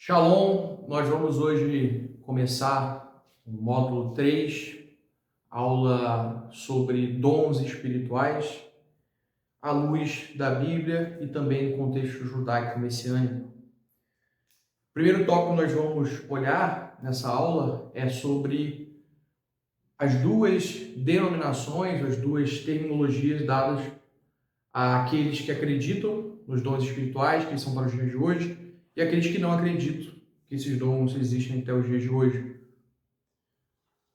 Shalom, nós vamos hoje começar o módulo 3, aula sobre dons espirituais, à luz da Bíblia e também no contexto judaico-messiânico. O primeiro tópico que nós vamos olhar nessa aula é sobre as duas denominações, as duas terminologias dadas àqueles que acreditam nos dons espirituais, que são para os dias de hoje, e aqueles que não acreditam que esses dons existem até os dias de hoje.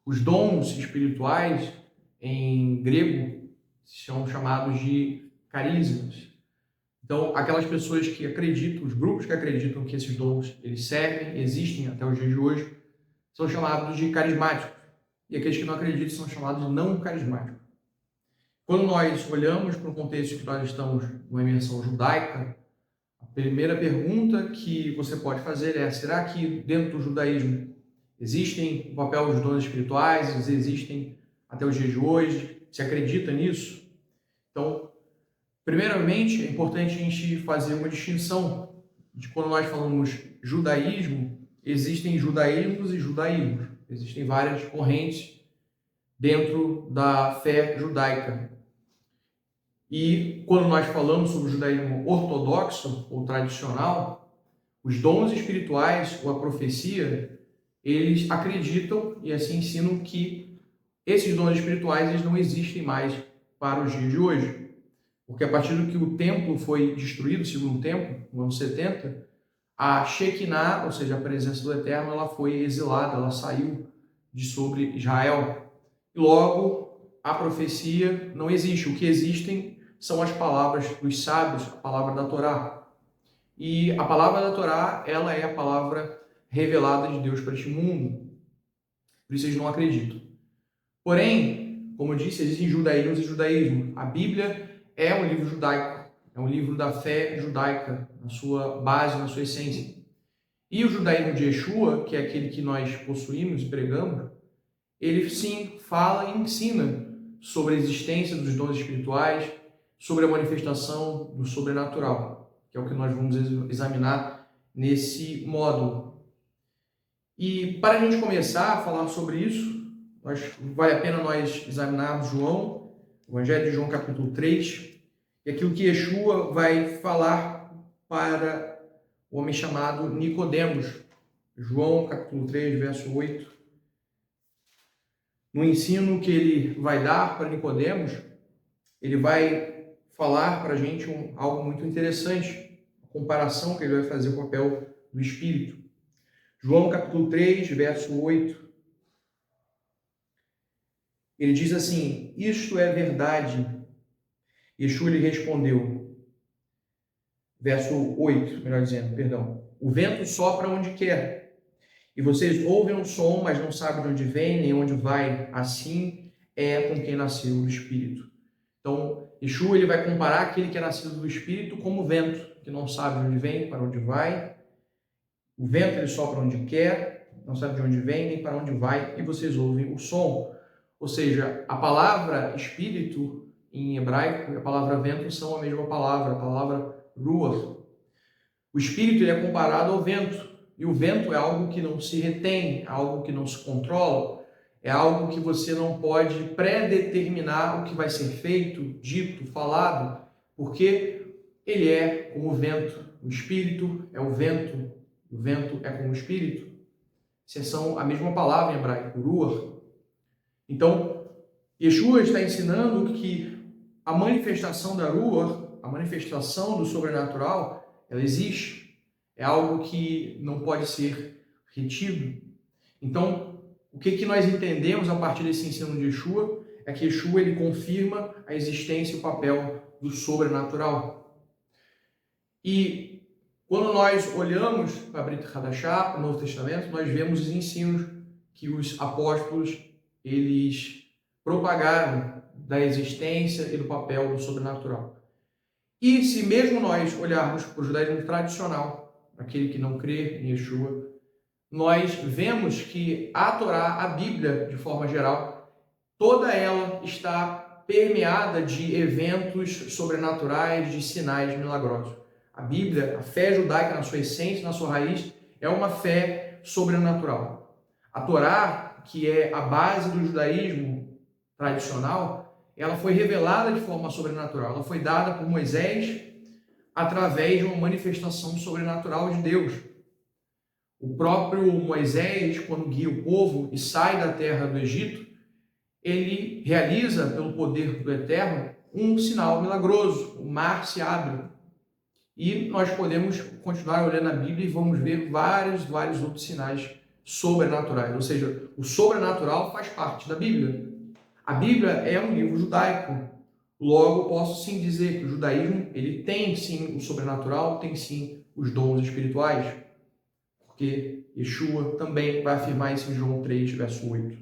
Os dons espirituais, em grego, são chamados de carismas. Então, aquelas pessoas que acreditam, os grupos que acreditam que esses dons eles servem, existem até os dias de hoje, são chamados de carismáticos. E aqueles que não acreditam são chamados de não carismáticos. Quando nós olhamos para o contexto que nós estamos numa imersão judaica, a primeira pergunta que você pode fazer é: será que dentro do judaísmo existem o papel dos dons espirituais? Eles existem até os dias de hoje? Você acredita nisso? Então, primeiramente, é importante a gente fazer uma distinção de quando nós falamos judaísmo, existem judaísmos e judaísmos. Existem várias correntes dentro da fé judaica. E quando nós falamos sobre o judaísmo ortodoxo ou tradicional, os dons espirituais ou a profecia, eles acreditam e assim ensinam que esses dons espirituais eles não existem mais para os dias de hoje. Porque a partir do que o templo foi destruído, o segundo templo, no ano 70, a Shekinah, ou seja, a presença do Eterno, ela foi exilada, ela saiu de sobre Israel. E logo, a profecia não existe. O que existem são as palavras dos sábios, a palavra da Torá. E a palavra da Torá, ela é a palavra revelada de Deus para este mundo. Por isso eles não acreditam. Porém, como eu disse, existem judaísmos e judaísmo. A Bíblia é um livro judaico, é um livro da fé judaica, na sua base, na sua essência. E o judaísmo de Yeshua, que é aquele que nós possuímos e pregamos, ele sim fala e ensina sobre a existência dos dons espirituais, sobre a manifestação do sobrenatural, que é o que nós vamos examinar nesse módulo. E para a gente começar a falar sobre isso, vale a pena nós examinarmos João, o Evangelho de João capítulo 3, e aquilo que Yeshua vai falar para o homem chamado Nicodemos. João capítulo 3, verso 8. No ensino que ele vai dar para Nicodemos, ele vai falar para a gente algo muito interessante, a comparação que ele vai fazer com o papel do Espírito. João capítulo 3, verso 8. Ele diz assim: isto é verdade. Yeshua lhe respondeu, verso 8, melhor dizendo, perdão. O vento sopra onde quer, e vocês ouvem um som, mas não sabem de onde vem, nem onde vai. Assim é com quem nasceu do Espírito. Então, Yeshua ele vai comparar aquele que é nascido do Espírito como o vento, que não sabe de onde vem, para onde vai. O vento ele sopra onde quer, não sabe de onde vem, nem para onde vai, e vocês ouvem o som. Ou seja, a palavra Espírito em hebraico e a palavra vento são a mesma palavra, a palavra ruach. O Espírito ele é comparado ao vento, e o vento é algo que não se retém, algo que não se controla. É algo que você não pode predeterminar o que vai ser feito, dito, falado, porque ele é como o vento. O Espírito é o vento é como o Espírito. Essas são a mesma palavra em hebraico, ruach. Então, Yeshua está ensinando que a manifestação da ruach, a manifestação do sobrenatural, ela existe. É algo que não pode ser retido. Então, o que nós entendemos a partir desse ensino de Yeshua é que Yeshua ele confirma a existência e o papel do sobrenatural. E quando nós olhamos para a Brit Hadashah, para o Novo Testamento, nós vemos os ensinos que os apóstolos eles propagaram da existência e do papel do sobrenatural. E se mesmo nós olharmos para o judaísmo tradicional, aquele que não crê em Yeshua, nós vemos que a Torá, a Bíblia, de forma geral, toda ela está permeada de eventos sobrenaturais, de sinais milagrosos. A Bíblia, a fé judaica na sua essência, na sua raiz, é uma fé sobrenatural. A Torá, que é a base do judaísmo tradicional, ela foi revelada de forma sobrenatural. Ela foi dada por Moisés através de uma manifestação sobrenatural de Deus. O próprio Moisés, quando guia o povo e sai da terra do Egito, ele realiza, pelo poder do Eterno, um sinal milagroso. O mar se abre. E nós podemos continuar olhando a Bíblia e vamos ver vários outros sinais sobrenaturais. Ou seja, o sobrenatural faz parte da Bíblia. A Bíblia é um livro judaico. Logo, posso sim dizer que o judaísmo ele tem sim o sobrenatural, tem sim os dons espirituais. Porque Yeshua também vai afirmar isso em João 3, verso 8.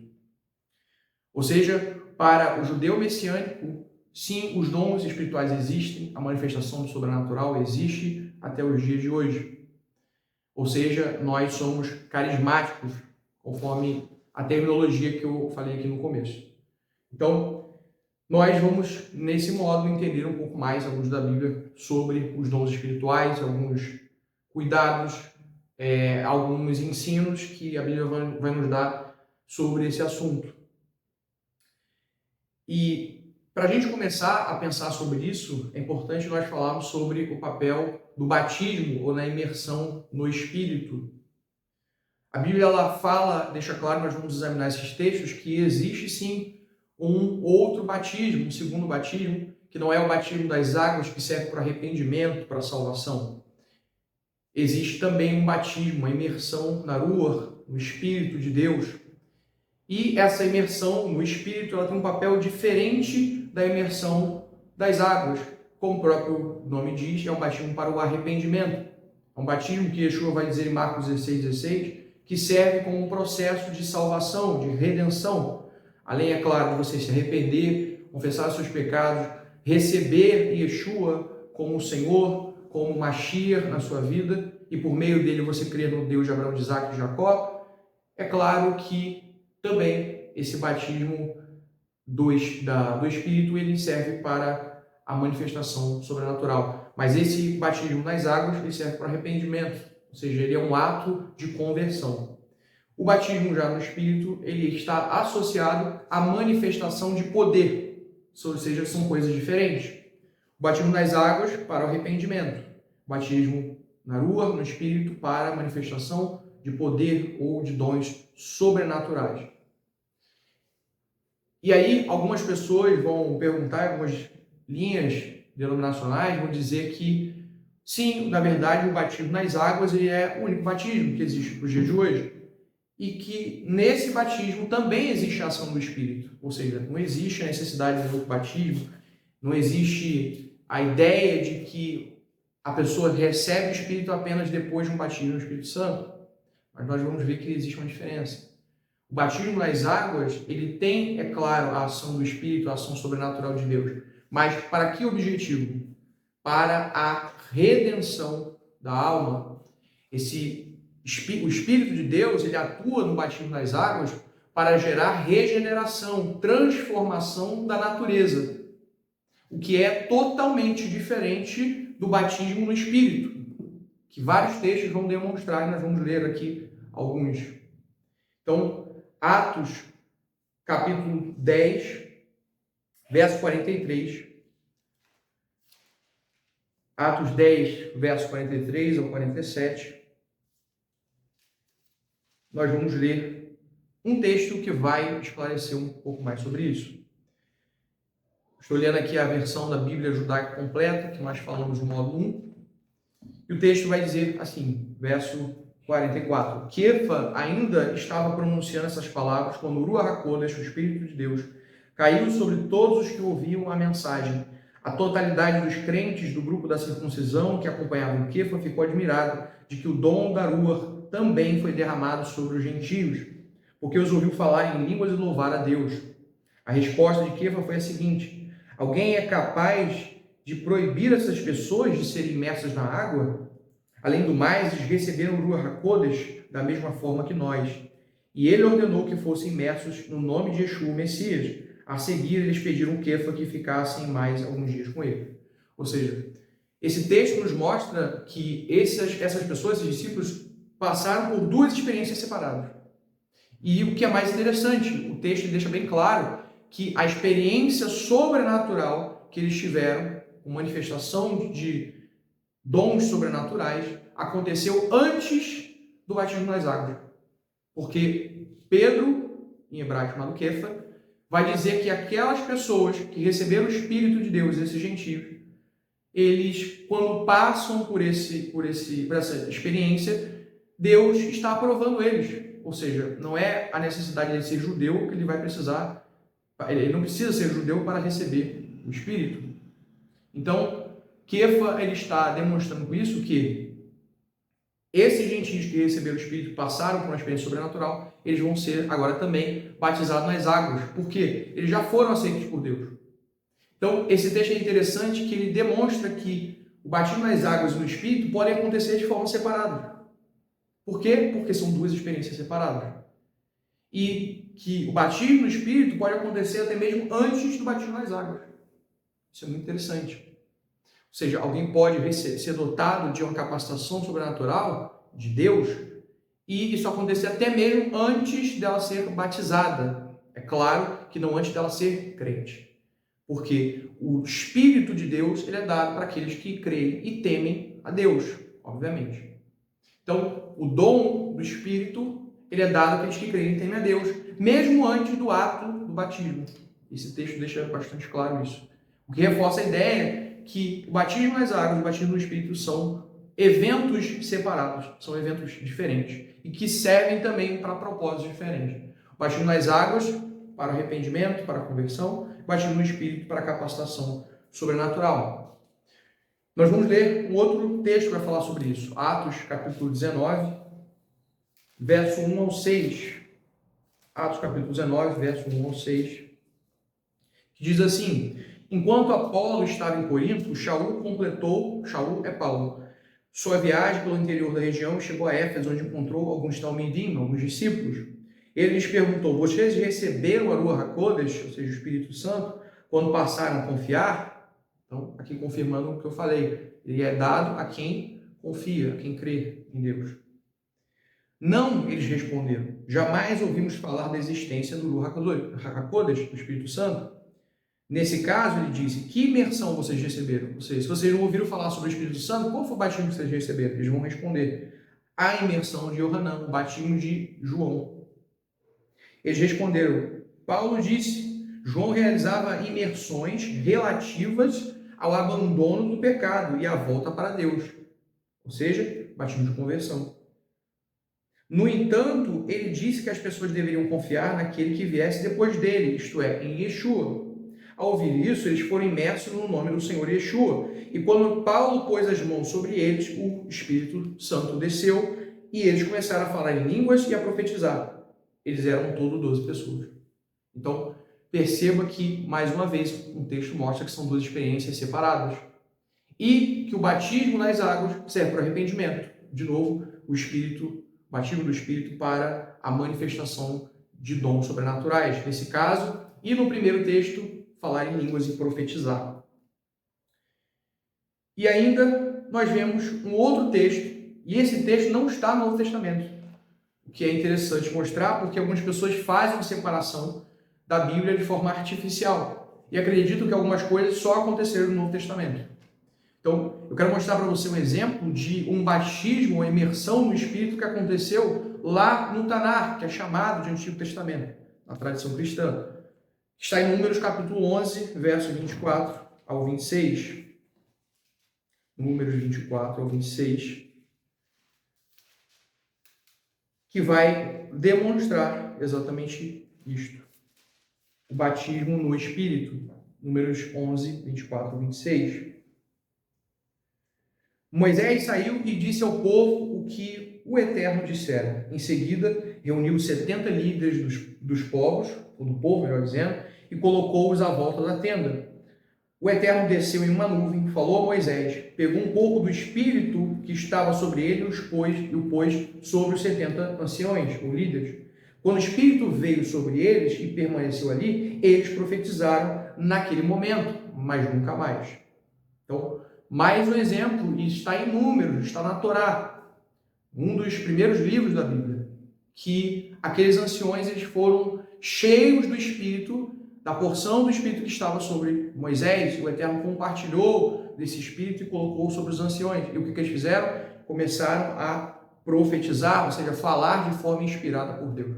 Ou seja, para o judeu messiânico, sim, os dons espirituais existem, a manifestação do sobrenatural existe até os dias de hoje. Ou seja, nós somos carismáticos, conforme a terminologia que eu falei aqui no começo. Então, nós vamos, nesse modo, entender um pouco mais, alguns da Bíblia, sobre os dons espirituais, alguns cuidados, alguns ensinos que a Bíblia vai nos dar sobre esse assunto. E para a gente começar a pensar sobre isso, é importante nós falarmos sobre o papel do batismo ou na imersão no Espírito. A Bíblia ela fala, deixa claro, nós vamos examinar esses textos, que existe sim um outro batismo, um segundo batismo, que não é o batismo das águas que serve para arrependimento, para salvação. Existe também um batismo, uma imersão na Ruach, no Espírito de Deus. E essa imersão no Espírito ela tem um papel diferente da imersão das águas. Como o próprio nome diz, é um batismo para o arrependimento. É um batismo que Yeshua vai dizer em Marcos 16, que serve como um processo de salvação, de redenção. Além, é claro, de você se arrepender, confessar os seus pecados, receber Yeshua como o Senhor, como Mashiach na sua vida, e por meio dele você crer no Deus de Abraão, de Isaac e de Jacó. É claro que também esse batismo do Espírito ele serve para a manifestação sobrenatural. Mas esse batismo nas águas ele serve para arrependimento, ou seja, ele é um ato de conversão. O batismo já no Espírito ele está associado à manifestação de poder, ou seja, são coisas diferentes. O batismo nas águas para o arrependimento, o batismo na Ruach, no Espírito, para a manifestação de poder ou de dons sobrenaturais. E aí, algumas pessoas vão perguntar, algumas linhas denominacionais vão dizer que, sim, na verdade, o batismo nas águas ele é o único batismo que existe para os dias de hoje. E que nesse batismo também existe a ação do Espírito. Ou seja, não existe a necessidade de outro batismo, não existe a ideia de que a pessoa recebe o Espírito apenas depois de um batismo no Espírito Santo. Mas nós vamos ver que existe uma diferença. O batismo nas águas, ele tem, é claro, a ação do Espírito, a ação sobrenatural de Deus. Mas para que objetivo? Para a redenção da alma. O Espírito de Deus, ele atua no batismo nas águas para gerar regeneração, transformação da natureza. O que é totalmente diferente do batismo no Espírito, que vários textos vão demonstrar, e nós vamos ler aqui alguns. Então, Atos, capítulo 10, verso 43. Atos 10, verso 43 ao 47. Nós vamos ler um texto que vai esclarecer um pouco mais sobre isso. Estou lendo aqui a versão da Bíblia Judaica completa, que nós falamos no módulo 1. E o texto vai dizer assim, verso 44. Kefa ainda estava pronunciando essas palavras quando o Ruach HaKodesh, o Espírito de Deus, caiu sobre todos os que ouviam a mensagem. A totalidade dos crentes do grupo da circuncisão que acompanhavam Kefa ficou admirado de que o dom da Ruach também foi derramado sobre os gentios, porque os ouviu falar em línguas e louvar a Deus. A resposta de Kefa foi a seguinte: alguém é capaz de proibir essas pessoas de serem imersas na água? Além do mais, eles receberam o Ruach HaKodesh da mesma forma que nós. E ele ordenou que fossem imersos no nome de Yeshua, o Messias. A seguir, eles pediram Kefa que ficassem mais alguns dias com ele. Ou seja, esse texto nos mostra que essas pessoas, esses discípulos, passaram por duas experiências separadas. E o que é mais interessante, o texto deixa bem claro que a experiência sobrenatural que eles tiveram, com manifestação de dons sobrenaturais, aconteceu antes do batismo nas águas. Porque Pedro, em hebraico chamado Kefa, vai dizer que aquelas pessoas que receberam o Espírito de Deus, esses gentios, eles, quando passam por essa experiência, Deus está aprovando eles. Ou seja, não é a necessidade de ser judeu que ele vai precisar, ele não precisa ser judeu para receber o Espírito. Então, Kefa, ele está demonstrando com isso que esses gentios que receberam o Espírito, passaram por uma experiência sobrenatural, eles vão ser agora também batizados nas águas. Por quê? Eles já foram aceitos por Deus. Então, esse texto é interessante que ele demonstra que o batismo nas águas e no Espírito podem acontecer de forma separada. Por quê? Porque são duas experiências separadas. E que o batismo no Espírito pode acontecer até mesmo antes do batismo nas águas. Isso é muito interessante. Ou seja, alguém pode ser dotado de uma capacitação sobrenatural de Deus e isso acontecer até mesmo antes dela ser batizada. É claro que não antes dela ser crente. Porque o Espírito de Deus ele é dado para aqueles que creem e temem a Deus, obviamente. Então, o dom do Espírito ele é dado àqueles que creem e temem a Deus, mesmo antes do ato do batismo. Esse texto deixa bastante claro isso. O que reforça a ideia que o batismo nas águas e o batismo no Espírito são eventos separados, são eventos diferentes e que servem também para propósitos diferentes. O batismo nas águas para arrependimento, para conversão, o batismo no Espírito para capacitação sobrenatural. Nós vamos ler um outro texto que vai falar sobre isso. Atos, capítulo 19, verso 1 ao 6. Atos, capítulo 19, verso 1 ao 6. Que diz assim: enquanto Apolo estava em Corinto, Shaul é Paulo, sua viagem pelo interior da região e chegou a Éfeso, onde encontrou alguns talmidim, alguns discípulos. Ele lhes perguntou: vocês receberam a Ruach HaKodesh, ou seja, o Espírito Santo, quando passaram a confiar? Então, aqui confirmando o que eu falei, ele é dado a quem confia, a quem crê em Deus. Não, eles responderam, jamais ouvimos falar da existência do Ruach HaKodesh, do Espírito Santo. Nesse caso, ele disse: que imersão vocês receberam? Ou seja, se vocês não ouviram falar sobre o Espírito Santo, qual foi o batismo que vocês receberam? Eles vão responder: a imersão de Yohanan, o batismo de João. Eles responderam: Paulo disse, João realizava imersões relativas ao abandono do pecado e à volta para Deus. Ou seja, batismo de conversão. No entanto, ele disse que as pessoas deveriam confiar naquele que viesse depois dele, isto é, em Yeshua. Ao ouvir isso, eles foram imersos no nome do Senhor Yeshua. E quando Paulo pôs as mãos sobre eles, o Espírito Santo desceu e eles começaram a falar em línguas e a profetizar. Eles eram todo 12 pessoas. Então, perceba que, mais uma vez, um texto mostra que são duas experiências separadas. E que o batismo nas águas serve para arrependimento. De novo, o batismo do Espírito para a manifestação de dons sobrenaturais. Nesse caso, e no primeiro texto, falar em línguas e profetizar. E ainda nós vemos um outro texto, e esse texto não está no Novo Testamento. O que é interessante mostrar, porque algumas pessoas fazem uma separação da Bíblia de forma artificial e acreditam que algumas coisas só aconteceram no Novo Testamento. Então, eu quero mostrar para você um exemplo de um batismo, uma imersão no Espírito que aconteceu lá no Tanar, que é chamado de Antigo Testamento, na tradição cristã. Está em Números capítulo 11, verso 24 ao 26. Números 24 ao 26. Que vai demonstrar exatamente isto. O batismo no Espírito. Números 11, 24 ao 26. Moisés saiu e disse ao povo o que o Eterno dissera. Em seguida, reuniu os 70 líderes dos povos, ou do povo, melhor dizendo, e colocou-os à volta da tenda. O Eterno desceu em uma nuvem, falou a Moisés, pegou um pouco do espírito que estava sobre ele e o pôs sobre os 70 anciões, ou líderes. Quando o espírito veio sobre eles e permaneceu ali, eles profetizaram naquele momento, mas nunca mais. Então, mais um exemplo, e está em Números, está na Torá. um dos primeiros livros da Bíblia, que aqueles anciões eles foram cheios do Espírito, da porção do Espírito que estava sobre Moisés. O Eterno compartilhou desse Espírito e colocou sobre os anciões. E o que eles fizeram? Começaram a profetizar, ou seja, falar de forma inspirada por Deus.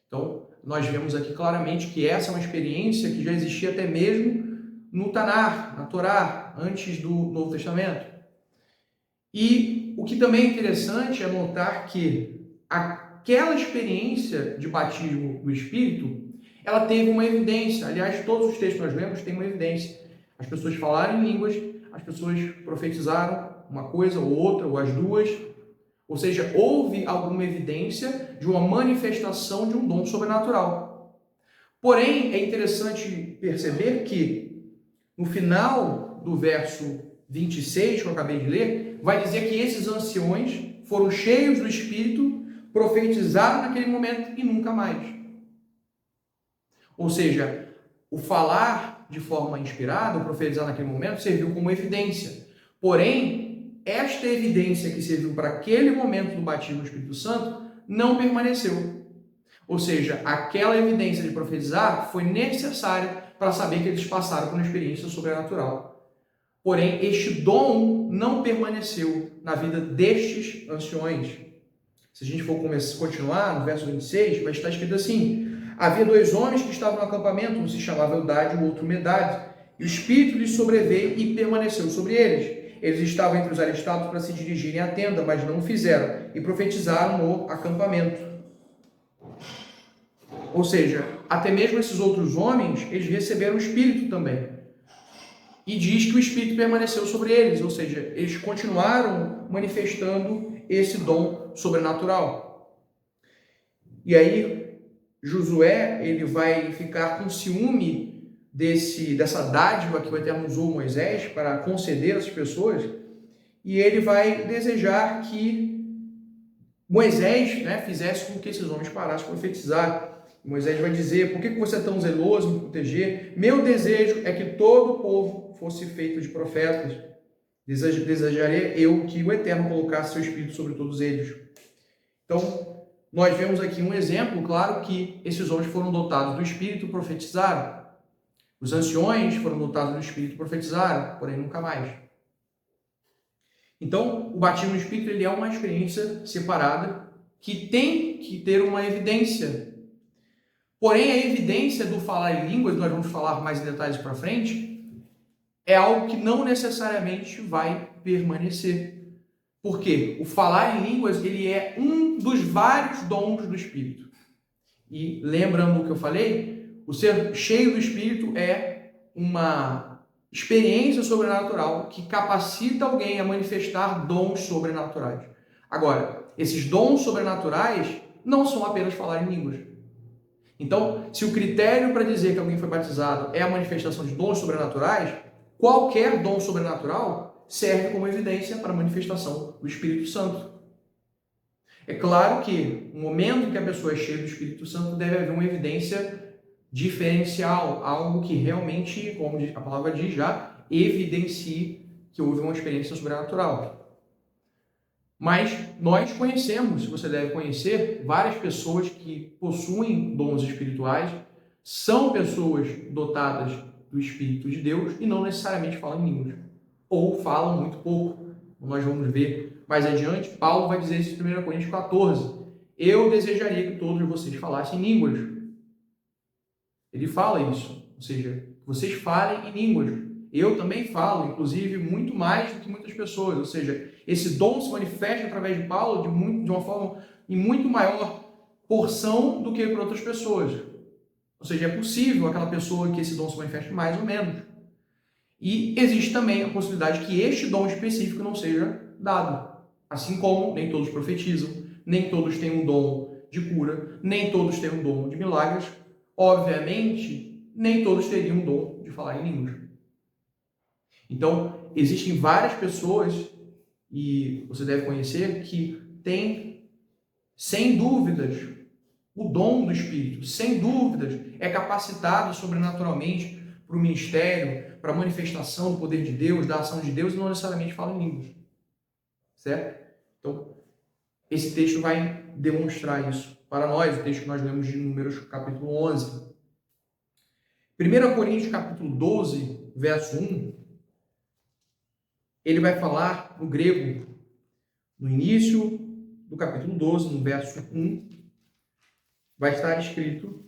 Então, nós vemos aqui claramente que essa é uma experiência que já existia até mesmo no Tanar, na Torá, antes do Novo Testamento. E o que também é interessante é notar que aquela experiência de batismo do Espírito, ela teve uma evidência. Aliás, todos os textos que nós lemos têm uma evidência. As pessoas falaram em línguas, as pessoas profetizaram uma coisa ou outra, ou as duas. Ou seja, houve alguma evidência de uma manifestação de um dom sobrenatural. Porém, é interessante perceber que no final do verso 26, que eu acabei de ler, vai dizer que esses anciões foram cheios do Espírito, profetizaram naquele momento e nunca mais. Ou seja, o falar de forma inspirada, o profetizar naquele momento, serviu como evidência. Porém, esta evidência que serviu para aquele momento do batismo do Espírito Santo não permaneceu. Ou seja, aquela evidência de profetizar foi necessária para saber que eles passaram por uma experiência sobrenatural. Porém, este dom não permaneceu na vida destes anciões. Se a gente for continuar no verso 26, vai estar escrito assim: havia 2 homens que estavam no acampamento, um se chamava Eldade e o outro Medade, e o Espírito lhes sobreveio e permaneceu sobre eles. Eles estavam entre os aristados para se dirigirem à tenda, mas não o fizeram, e profetizaram no acampamento. Ou seja, até mesmo esses outros homens, eles receberam o Espírito também. E diz que o Espírito permaneceu sobre eles, ou seja, eles continuaram manifestando esse dom sobrenatural. E aí, Josué, ele vai ficar com ciúme dessa dádiva que o Eterno usou Moisés para conceder às pessoas, e ele vai desejar que Moisés, fizesse com que esses homens parassem de profetizar. Moisés vai dizer: por que você é tão zeloso em me proteger? Meu desejo é que todo o povo fosse feito de profetas. Desejaria eu que o Eterno colocasse seu Espírito sobre todos eles. Então, nós vemos aqui um exemplo, claro, que esses homens foram dotados do Espírito e profetizaram. Os anciões foram dotados do Espírito e profetizaram, porém nunca mais. Então, o batismo no Espírito ele é uma experiência separada que tem que ter uma evidência. Porém, a evidência do falar em línguas, nós vamos falar mais em detalhes para frente, é algo que não necessariamente vai permanecer. Por quê? O falar em línguas ele é um dos vários dons do Espírito. E lembrando o que eu falei, o ser cheio do Espírito é uma experiência sobrenatural que capacita alguém a manifestar dons sobrenaturais. Agora, esses dons sobrenaturais não são apenas falar em línguas. Então, se o critério para dizer que alguém foi batizado é a manifestação de dons sobrenaturais, qualquer dom sobrenatural serve como evidência para a manifestação do Espírito Santo. É claro que no momento em que a pessoa é cheia do Espírito Santo, deve haver uma evidência diferencial, algo que realmente, como a palavra diz, já evidencie que houve uma experiência sobrenatural. Mas nós conhecemos, você deve conhecer, várias pessoas que possuem dons espirituais, são pessoas dotadas do Espírito de Deus e não necessariamente falam em línguas, ou falam muito pouco. Nós vamos ver mais adiante, Paulo vai dizer isso em 1 Coríntios 14. Eu desejaria que todos vocês falassem línguas. Ele fala isso, ou seja, vocês falem em línguas. Eu também falo, inclusive, muito mais do que muitas pessoas. Ou seja, esse dom se manifesta através de Paulo de uma forma em muito maior porção do que para outras pessoas. Ou seja, é possível aquela pessoa que esse dom se manifeste mais ou menos. E existe também a possibilidade que este dom específico não seja dado. Assim como nem todos profetizam, nem todos têm um dom de cura, nem todos têm um dom de milagres. Obviamente, nem todos teriam um dom de falar em línguas. Então, existem várias pessoas, e você deve conhecer, que têm, sem dúvidas, o dom do Espírito, sem dúvidas, é capacitado sobrenaturalmente para o ministério, para a manifestação do poder de Deus, da ação de Deus, e não necessariamente fala em línguas. Certo? Então, Esse texto vai demonstrar isso para nós, o texto que nós lemos de Números capítulo 11. 1 Coríntios capítulo 12, verso 1, ele vai falar no grego, no início do capítulo 12, no verso 1, vai estar escrito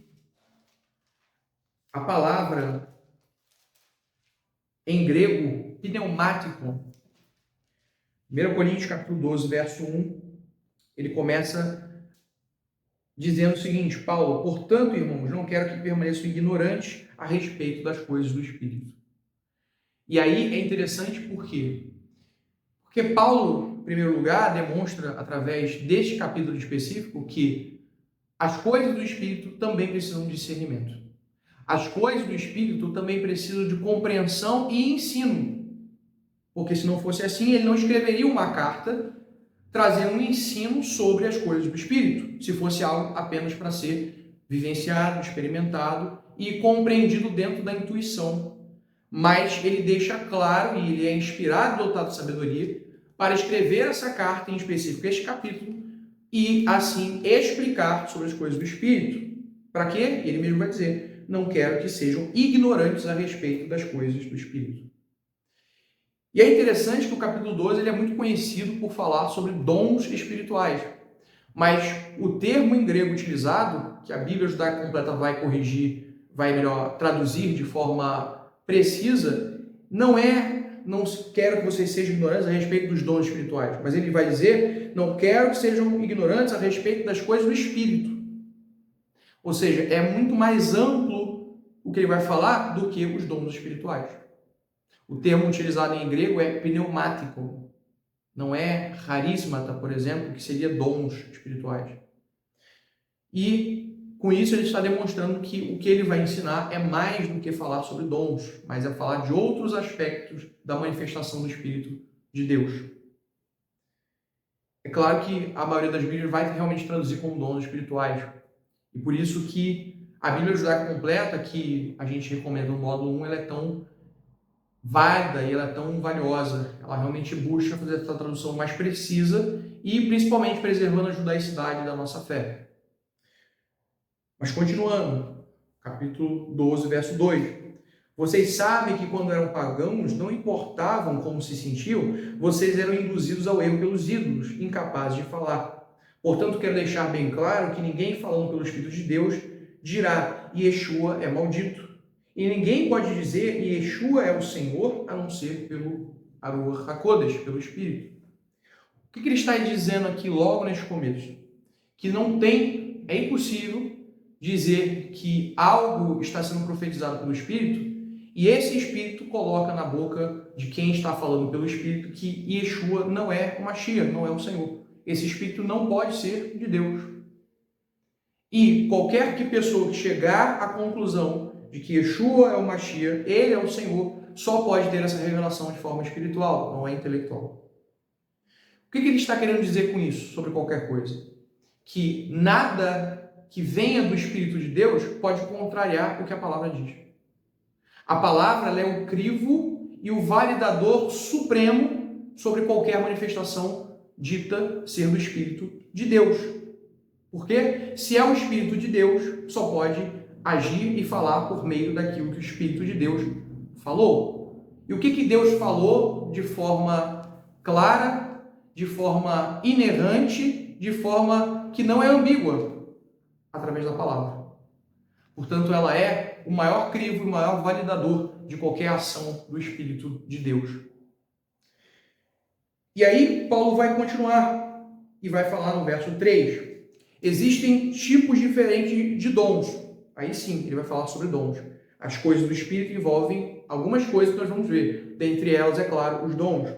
a palavra em grego pneumático. 1 Coríntios capítulo 12, verso 1, ele começa dizendo o seguinte: Paulo, portanto, irmãos, não quero que permaneçam ignorantes a respeito das coisas do Espírito. E aí é interessante por quê? Porque Paulo, em primeiro lugar, demonstra através deste capítulo específico que as coisas do Espírito também precisam de discernimento. As coisas do Espírito também precisam de compreensão e ensino. Porque se não fosse assim, ele não escreveria uma carta trazendo um ensino sobre as coisas do Espírito, se fosse algo apenas para ser vivenciado, experimentado e compreendido dentro da intuição. Mas ele deixa claro, e ele é inspirado, dotado de sabedoria, para escrever essa carta, em específico este capítulo, e assim explicar sobre as coisas do Espírito. Para quê? Ele mesmo vai dizer: não quero que sejam ignorantes a respeito das coisas do Espírito. E é interessante que o capítulo 12 ele é muito conhecido por falar sobre dons espirituais. Mas o termo em grego utilizado, que a Bíblia Judaica Completa vai corrigir, vai melhor traduzir de forma precisa, não quero que vocês sejam ignorantes a respeito dos dons espirituais, mas ele vai dizer: não quero que sejam ignorantes a respeito das coisas do Espírito. Ou seja, é muito mais amplo o que ele vai falar do que os dons espirituais. O termo utilizado em grego é pneumático, não é charismata, por exemplo, que seria dons espirituais. E com isso ele está demonstrando que o que ele vai ensinar é mais do que falar sobre dons, mas é falar de outros aspectos da manifestação do Espírito de Deus. É claro que a maioria das Bíblias vai realmente traduzir como dons espirituais. E por isso que a Bíblia Judaica Completa, que a gente recomenda no módulo 1, ela é tão válida e ela é tão valiosa. Ela realmente busca fazer essa tradução mais precisa e principalmente preservando a judaicidade da nossa fé. Mas continuando, capítulo 12, verso 2. Vocês sabem que quando eram pagãos, não importavam como se sentiam, vocês eram induzidos ao erro pelos ídolos, incapazes de falar. Portanto, quero deixar bem claro que ninguém falando pelo Espírito de Deus dirá: Yeshua é maldito. E ninguém pode dizer Yeshua é o Senhor, a não ser pelo Aruach HaKodesh, pelo Espírito. O que ele está dizendo aqui logo neste começo? Que é impossível dizer que algo está sendo profetizado pelo Espírito e esse Espírito coloca na boca de quem está falando pelo Espírito que Yeshua não é o Mashiach, não é o Senhor. Esse Espírito não pode ser de Deus. E qualquer pessoa que chegar à conclusão de que Yeshua é o Mashiach, ele é o Senhor, só pode ter essa revelação de forma espiritual, não é intelectual. O que ele está querendo dizer com isso, sobre qualquer coisa? Que nada que venha do Espírito de Deus pode contrariar o que a palavra diz. A palavra ela é o crivo e o validador supremo sobre qualquer manifestação dita ser do Espírito de Deus. Porque se é o Espírito de Deus, só pode agir e falar por meio daquilo que o Espírito de Deus falou. E o que Deus falou de forma clara, de forma inerrante, de forma que não é ambígua, através da palavra. Portanto, ela é o maior crivo e o maior validador de qualquer ação do Espírito de Deus. E aí, Paulo vai continuar e vai falar no verso 3. Existem tipos diferentes de dons. Aí sim, ele vai falar sobre dons. As coisas do Espírito envolvem algumas coisas que nós vamos ver. Dentre elas, é claro, os dons.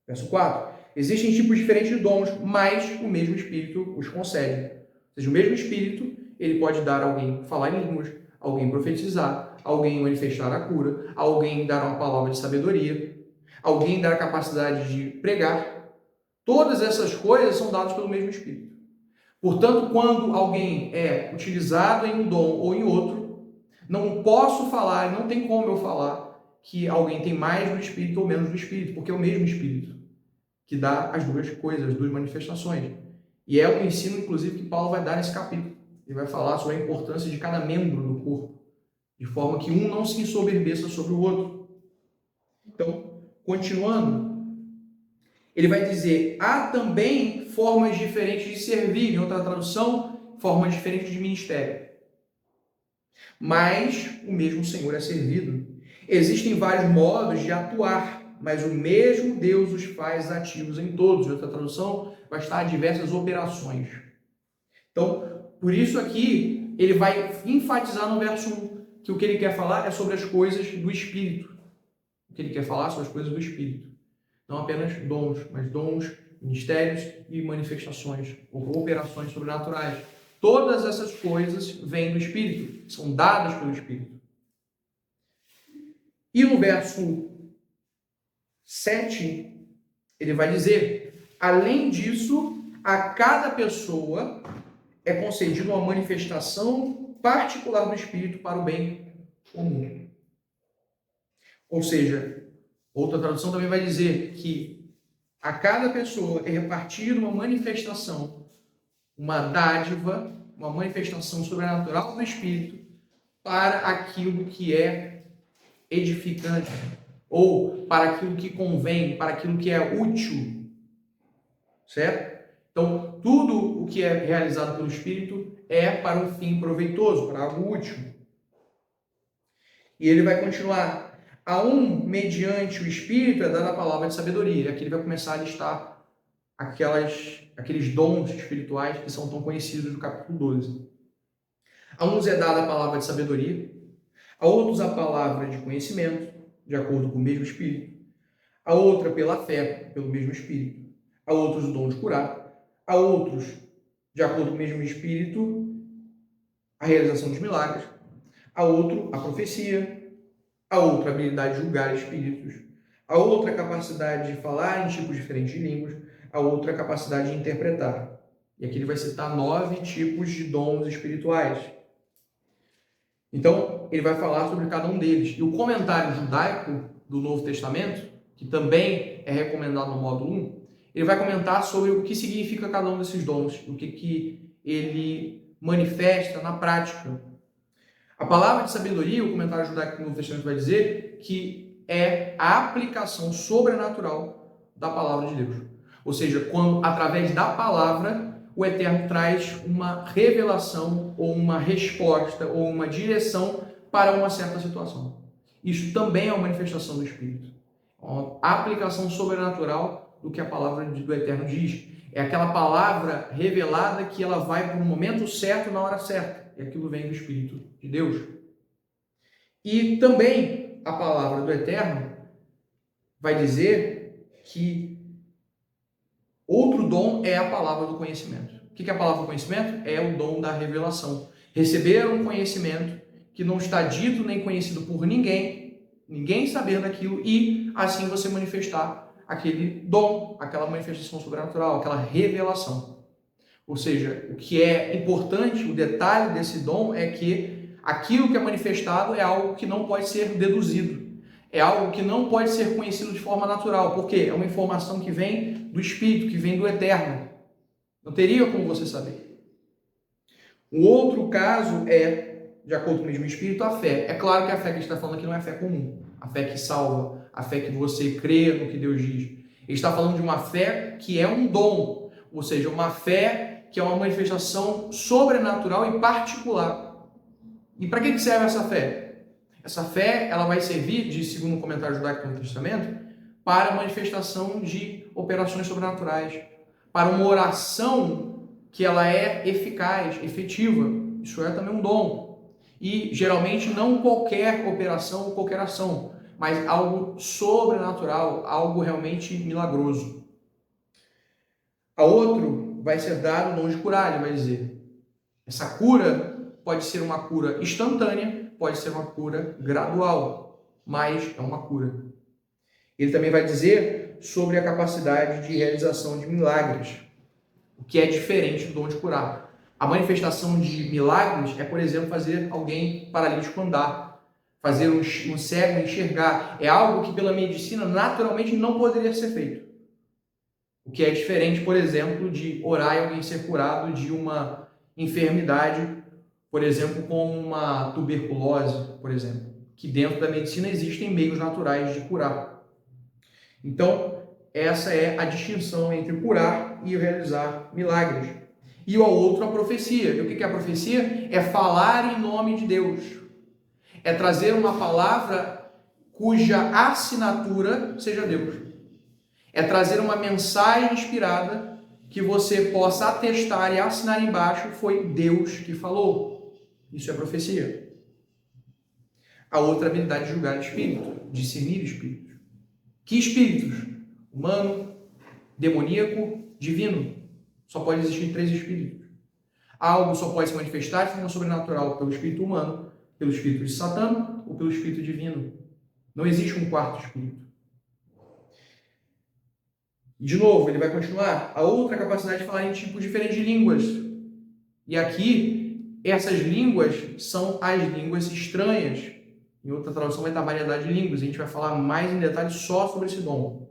Verso 4. Existem tipos diferentes de dons, mas o mesmo Espírito os concede. Ou seja, o mesmo Espírito, ele pode dar a alguém falar em línguas, alguém profetizar, alguém manifestar a cura, alguém dar uma palavra de sabedoria, alguém dar a capacidade de pregar. Todas essas coisas são dadas pelo mesmo Espírito. Portanto, quando alguém é utilizado em um dom ou em outro, não posso falar, não tem como eu falar que alguém tem mais do Espírito ou menos do Espírito, porque é o mesmo Espírito que dá as duas coisas, as duas manifestações. E é o ensino, inclusive, que Paulo vai dar nesse capítulo. Ele vai falar sobre a importância de cada membro do corpo, de forma que um não se ensoberbeça sobre o outro. Então, continuando, ele vai dizer, há também formas diferentes de servir, em outra tradução, formas diferentes de ministério. Mas o mesmo Senhor é servido. Existem vários modos de atuar, mas o mesmo Deus os faz ativos em todos. Em outra tradução, vai estar diversas operações. Então, por isso aqui, ele vai enfatizar no verso 1 que o que ele quer falar é sobre as coisas do Espírito. O que ele quer falar são as coisas do Espírito. Não apenas dons, mas dons, ministérios e manifestações, ou operações sobrenaturais. Todas essas coisas vêm do Espírito, são dadas pelo Espírito. E no verso 7, ele vai dizer, além disso, a cada pessoa é concedida uma manifestação particular do Espírito para o bem comum. Ou seja, outra tradução também vai dizer que a cada pessoa é repartida uma manifestação, uma dádiva, uma manifestação sobrenatural do Espírito para aquilo que é edificante, ou para aquilo que convém, para aquilo que é útil. Certo? Então, tudo o que é realizado pelo Espírito é para um fim proveitoso, para algo útil. E ele vai continuar. A um, mediante o Espírito, é dada a palavra de sabedoria. Aqui ele vai começar a listar aqueles dons espirituais que são tão conhecidos do capítulo 12. A uns é dada a palavra de sabedoria, a outros a palavra de conhecimento, de acordo com o mesmo Espírito, a outra pela fé, pelo mesmo Espírito, a outros o dom de curar, a outros, de acordo com o mesmo Espírito, a realização dos milagres, a outro a profecia, a outra a habilidade de julgar espíritos, a outra a capacidade de falar em tipos diferentes de línguas, a outra a capacidade de interpretar. E aqui ele vai citar 9 tipos de dons espirituais. Então, ele vai falar sobre cada um deles. E o comentário judaico do Novo Testamento, que também é recomendado no módulo 1, ele vai comentar sobre o que significa cada um desses dons, o que ele manifesta na prática. A palavra de sabedoria, o comentário judaico do Novo Testamento vai dizer que é a aplicação sobrenatural da palavra de Deus. Ou seja, quando através da palavra o Eterno traz uma revelação ou uma resposta ou uma direção para uma certa situação. Isso também é uma manifestação do Espírito. Uma aplicação sobrenatural do que a palavra do Eterno diz. É aquela palavra revelada que ela vai para o momento certo, na hora certa. E aquilo vem do Espírito de Deus. E também a palavra do Eterno vai dizer que outro dom é a palavra do conhecimento. O que é a palavra do conhecimento? É o dom da revelação. Receber um conhecimento que não está dito nem conhecido por ninguém saber daquilo e assim você manifestar aquele dom, aquela manifestação sobrenatural, aquela revelação. Ou seja, o que é importante, o detalhe desse dom é que aquilo que é manifestado é algo que não pode ser deduzido. É algo que não pode ser conhecido de forma natural. Por quê? É uma informação que vem do Espírito, que vem do Eterno. Não teria como você saber. Um outro caso é, de acordo com o mesmo Espírito, a fé. É claro que a fé que a gente está falando aqui não é a fé comum. A fé que salva, a fé que você crê no que Deus diz. Ele está falando de uma fé que é um dom. Ou seja, uma fé que é uma manifestação sobrenatural e particular. E para que serve essa fé? Essa fé ela vai servir, segundo o comentário judaico do Novo Testamento, para a manifestação de operações sobrenaturais, para uma oração que ela é eficaz, efetiva. Isso é também um dom. E geralmente não qualquer operação ou qualquer ação, mas algo sobrenatural, algo realmente milagroso. A outro vai ser dado o dom de curar, ele vai dizer. Essa cura pode ser uma cura instantânea, pode ser uma cura gradual, mas é uma cura. Ele também vai dizer sobre a capacidade de realização de milagres, o que é diferente do dom de curar. A manifestação de milagres é, por exemplo, fazer alguém paralítico andar, fazer um cego enxergar. É algo que pela medicina naturalmente não poderia ser feito. O que é diferente, por exemplo, de orar e alguém ser curado de uma enfermidade, por exemplo, como uma tuberculose, por exemplo, que dentro da medicina existem meios naturais de curar. Então, essa é a distinção entre curar e realizar milagres. E o outro, a profecia. E o que é a profecia? É falar em nome de Deus. É trazer uma palavra cuja assinatura seja Deus. É trazer uma mensagem inspirada que você possa atestar e assinar embaixo, foi Deus que falou. Isso é profecia. A outra habilidade de julgar espírito, discernir espíritos. Que espíritos? Humano, demoníaco, divino. Só pode existir 3 espíritos. Algo só pode se manifestar de forma sobrenatural pelo espírito humano, pelo espírito de Satã ou pelo espírito divino. Não existe um quarto espírito. De novo, ele vai continuar. A outra capacidade de falar em tipos diferentes de línguas. E aqui, essas línguas são as línguas estranhas. Em outra tradução vai estar variedade de línguas. A gente vai falar mais em detalhes só sobre esse dom.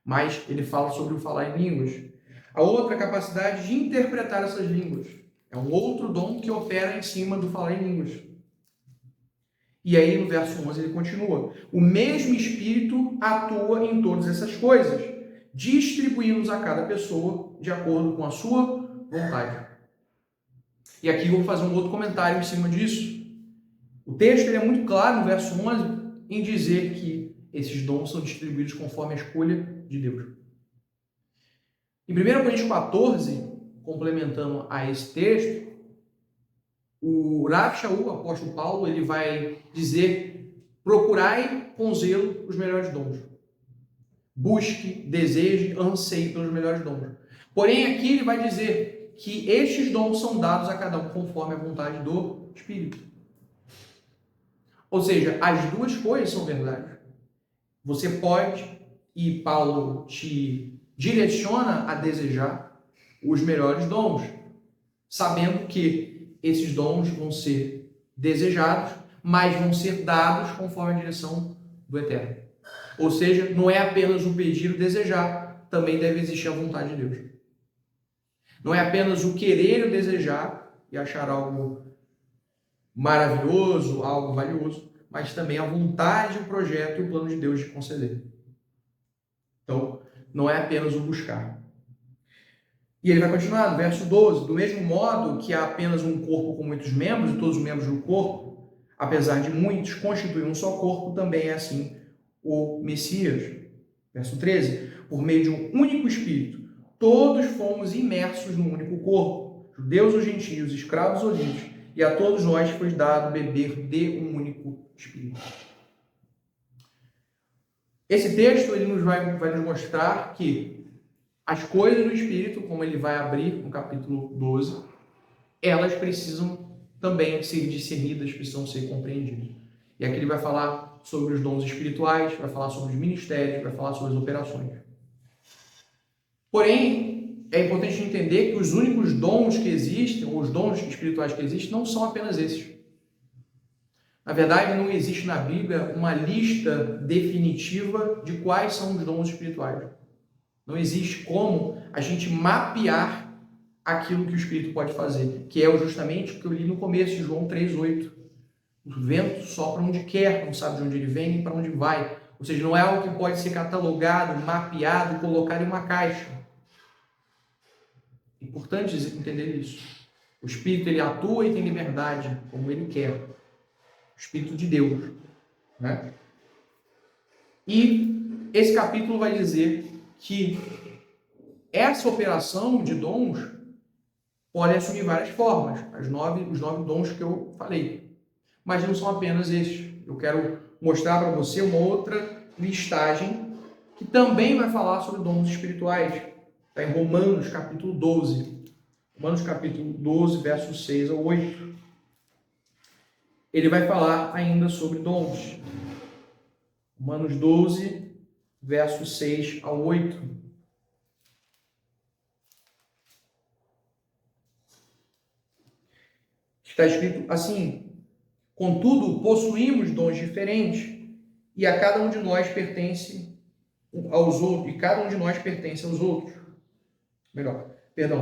Mas ele fala sobre o falar em línguas. A outra capacidade de interpretar essas línguas. É um outro dom que opera em cima do falar em línguas. E aí, no verso 11, ele continua. O mesmo Espírito atua em todas essas coisas, distribuindo-os a cada pessoa de acordo com a sua vontade. E aqui eu vou fazer um outro comentário em cima disso. O texto ele é muito claro, no verso 11, em dizer que esses dons são distribuídos conforme a escolha de Deus. Em 1 Coríntios 14, complementando a esse texto, o Rav Shaul, o apóstolo Paulo, ele vai dizer: procurai com zelo os melhores dons. Busque, deseje, anseie pelos melhores dons. Porém, aqui ele vai dizer que estes dons são dados a cada um conforme a vontade do Espírito. Ou seja, as duas coisas são verdade. Você pode, e Paulo te direciona a desejar os melhores dons, sabendo que esses dons vão ser desejados, mas vão ser dados conforme a direção do Eterno. Ou seja, não é apenas o pedir, o desejar, também deve existir a vontade de Deus. Não é apenas o querer e o desejar e achar algo maravilhoso, algo valioso, mas também a vontade, o projeto e o plano de Deus de conceder. Então, não é apenas o buscar. E ele vai continuar no verso 12. Do mesmo modo que há apenas um corpo com muitos membros, e todos os membros do corpo, apesar de muitos, constituem um só corpo, também é assim o Messias. Verso 13. Por meio de um único Espírito, todos fomos imersos num único corpo, judeus ou gentios, escravos ou livres, e a todos nós foi dado beber de um único Espírito. Esse texto ele vai nos mostrar que as coisas do Espírito, como ele vai abrir no capítulo 12, elas precisam também ser discernidas, precisam ser compreendidas. E aqui ele vai falar sobre os dons espirituais, vai falar sobre os ministérios, vai falar sobre as operações. Porém, é importante entender que os únicos dons que existem, ou os dons espirituais que existem, não são apenas esses. Na verdade, não existe na Bíblia uma lista definitiva de quais são os dons espirituais. Não existe como a gente mapear aquilo que o Espírito pode fazer, que é justamente o que eu li no começo de João 3,8. O vento sopra onde quer, não sabe de onde ele vem nem para onde vai. Ou seja, não é algo que pode ser catalogado, mapeado, colocado em uma caixa. É importante entender isso. O Espírito ele atua e tem liberdade, como ele quer. O Espírito de Deus. Né? E esse capítulo vai dizer que essa operação de dons pode assumir várias formas. Os nove dons que eu falei. Mas não são apenas estes. Eu quero mostrar para você uma outra listagem que também vai falar sobre dons espirituais. Está em Romanos capítulo 12. Romanos capítulo 12, versos 6 ao 8. Ele vai falar ainda sobre dons. Romanos 12, versos 6 ao 8. Está escrito assim: contudo, possuímos dons diferentes, e a cada um de nós pertence aos outros, e cada um de nós pertence aos outros.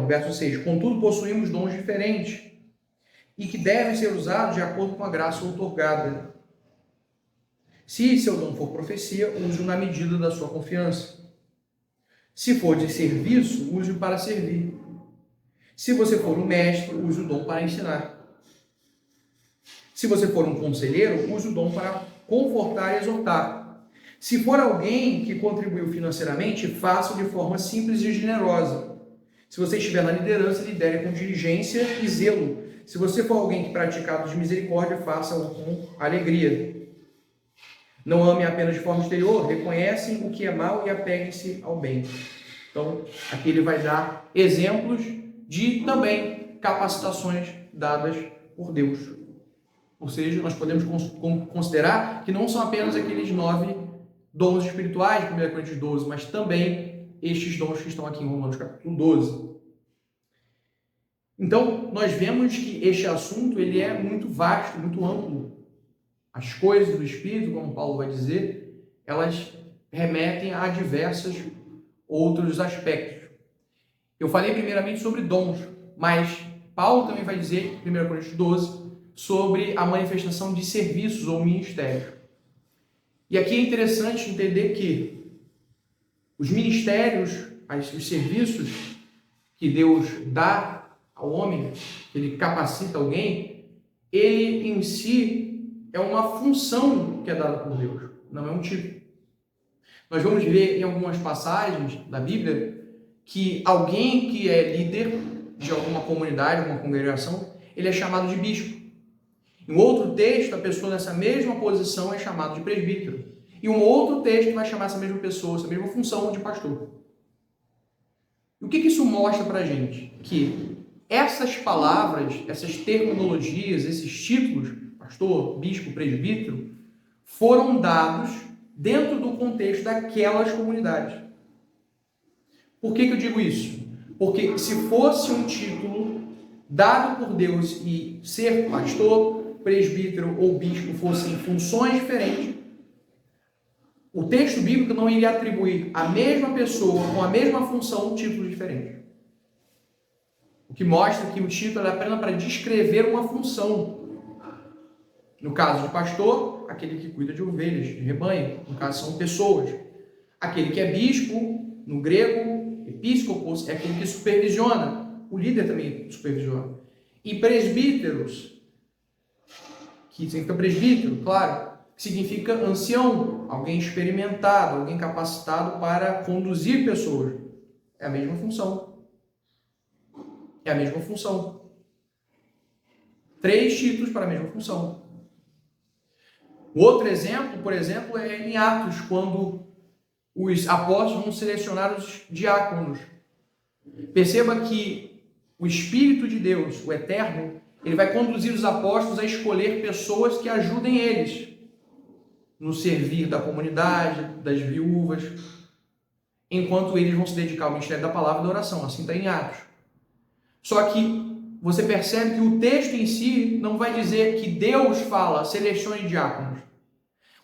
Verso 6. Contudo, possuímos dons diferentes e que devem ser usados de acordo com a graça outorgada. Se seu dom for profecia, use-o na medida da sua confiança. Se for de serviço, use-o para servir. Se você for um mestre, use o dom para ensinar. Se você for um conselheiro, use o dom para confortar e exortar. Se for alguém que contribuiu financeiramente, faça de forma simples e generosa. Se você estiver na liderança, lidere com diligência e zelo. Se você for alguém que pratica atos de misericórdia, faça-o com alegria. Não ame apenas de forma exterior, reconhecem o que é mal e apeguem-se ao bem. Então, aqui ele vai dar exemplos de também capacitações dadas por Deus. Ou seja, nós podemos considerar que não são apenas aqueles 9 dons espirituais, 1 Coríntios 12, mas também estes dons que estão aqui em Romanos capítulo 12. Então, nós vemos que este assunto ele é muito vasto, muito amplo. As coisas do Espírito, como Paulo vai dizer, elas remetem a diversos outros aspectos. Eu falei primeiramente sobre dons, mas Paulo também vai dizer, em 1 Coríntios 12, sobre a manifestação de serviços ou ministérios. E aqui é interessante entender que os ministérios, os serviços que Deus dá ao homem, que ele capacita alguém, ele em si é uma função que é dada por Deus, não é um tipo. Nós vamos ver em algumas passagens da Bíblia que alguém que é líder de alguma comunidade, alguma congregação, ele é chamado de bispo. Em outro texto, a pessoa nessa mesma posição é chamada de presbítero. E um outro texto vai chamar essa mesma pessoa, essa mesma função de pastor. E o que isso mostra para a gente? Que essas palavras, essas terminologias, esses títulos, pastor, bispo, presbítero, foram dados dentro do contexto daquelas comunidades. Por que eu digo isso? Porque se fosse um título dado por Deus e ser pastor, presbítero ou bispo fossem funções diferentes, o texto bíblico não iria atribuir à mesma pessoa com a mesma função títulos diferentes. O que mostra que o título é apenas para descrever uma função. No caso de pastor, aquele que cuida de ovelhas, de rebanho. No caso, são pessoas. Aquele que é bispo, no grego, episcopos, é aquele que supervisiona. O líder também supervisiona. E presbíteros, que significa presbítero, claro, que significa ancião, alguém experimentado, alguém capacitado para conduzir pessoas. É a mesma função. É a mesma função. 3 títulos para a mesma função. O outro exemplo, por exemplo, é em Atos, quando os apóstolos vão selecionar os diáconos. Perceba que o Espírito de Deus, o Eterno, ele vai conduzir os apóstolos a escolher pessoas que ajudem eles no servir da comunidade, das viúvas, enquanto eles vão se dedicar ao ministério da palavra e da oração. Assim está em Atos. Só que você percebe que o texto em si não vai dizer que Deus fala, selecione diáconos.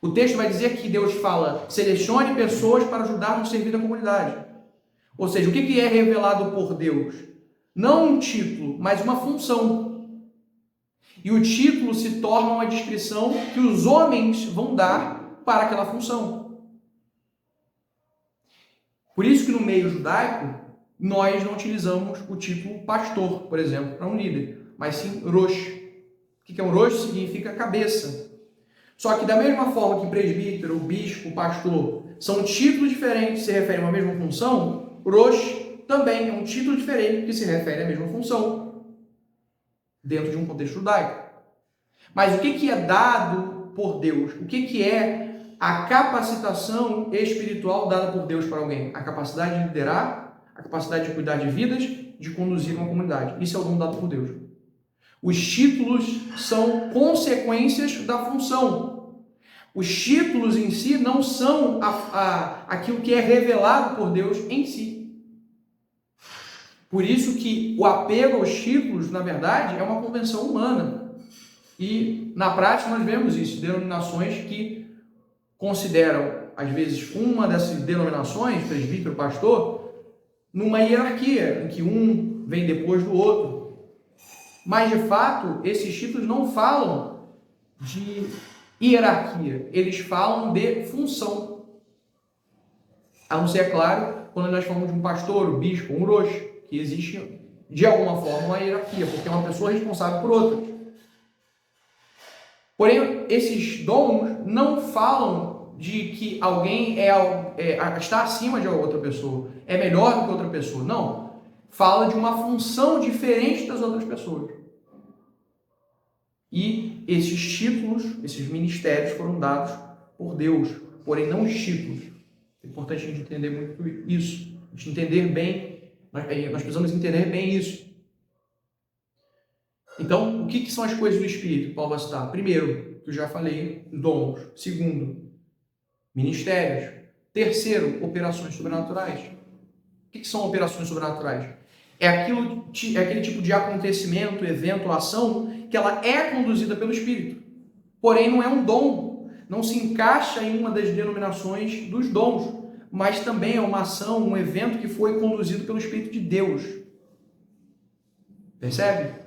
O texto vai dizer que Deus fala, selecione pessoas para ajudar no servir da comunidade. Ou seja, o que é revelado por Deus? Não um título, mas uma função. E o título se torna uma descrição que os homens vão dar para aquela função. Por isso que no meio judaico, nós não utilizamos o título pastor, por exemplo, para um líder, mas sim rosh. O que é um rosh? Significa cabeça. Só que da mesma forma que presbítero, bispo, pastor são títulos diferentes que se referem a uma mesma função, rosh também é um título diferente que se refere à mesma função dentro de um contexto judaico. Mas o que é dado por Deus? O que é a capacitação espiritual dada por Deus para alguém? A capacidade de liderar, a capacidade de cuidar de vidas, de conduzir uma comunidade. Isso é o dom dado por Deus. Os títulos são consequências da função. Os títulos em si não são aquilo que é revelado por Deus em si. Por isso que o apego aos títulos, na verdade, é uma convenção humana. E, na prática, nós vemos isso. Denominações que consideram às vezes, uma dessas denominações, presbítero, pastor, numa hierarquia, em que um vem depois do outro. Mas, de fato, esses títulos não falam de hierarquia, eles falam de função. A não ser, é claro, quando nós falamos de um pastor, um bispo, um roxo, que existe, de alguma forma, uma hierarquia, porque é uma pessoa responsável por outra. Porém, esses dons não falam de que alguém está acima de outra pessoa, é melhor do que outra pessoa. Não. Fala de uma função diferente das outras pessoas. E esses títulos, esses ministérios foram dados por Deus, porém não os títulos. É importante a gente entender muito isso. A gente entender bem, nós precisamos entender bem isso. Então, o que são as coisas do Espírito? Paulo vai citar. Primeiro, que eu já falei, dons. Segundo, ministérios. Terceiro, operações sobrenaturais. O que são operações sobrenaturais? É aquele tipo de acontecimento, evento, ação, que ela é conduzida pelo Espírito. Porém, não é um dom. Não se encaixa em uma das denominações dos dons. Mas também é uma ação, um evento que foi conduzido pelo Espírito de Deus. Percebe?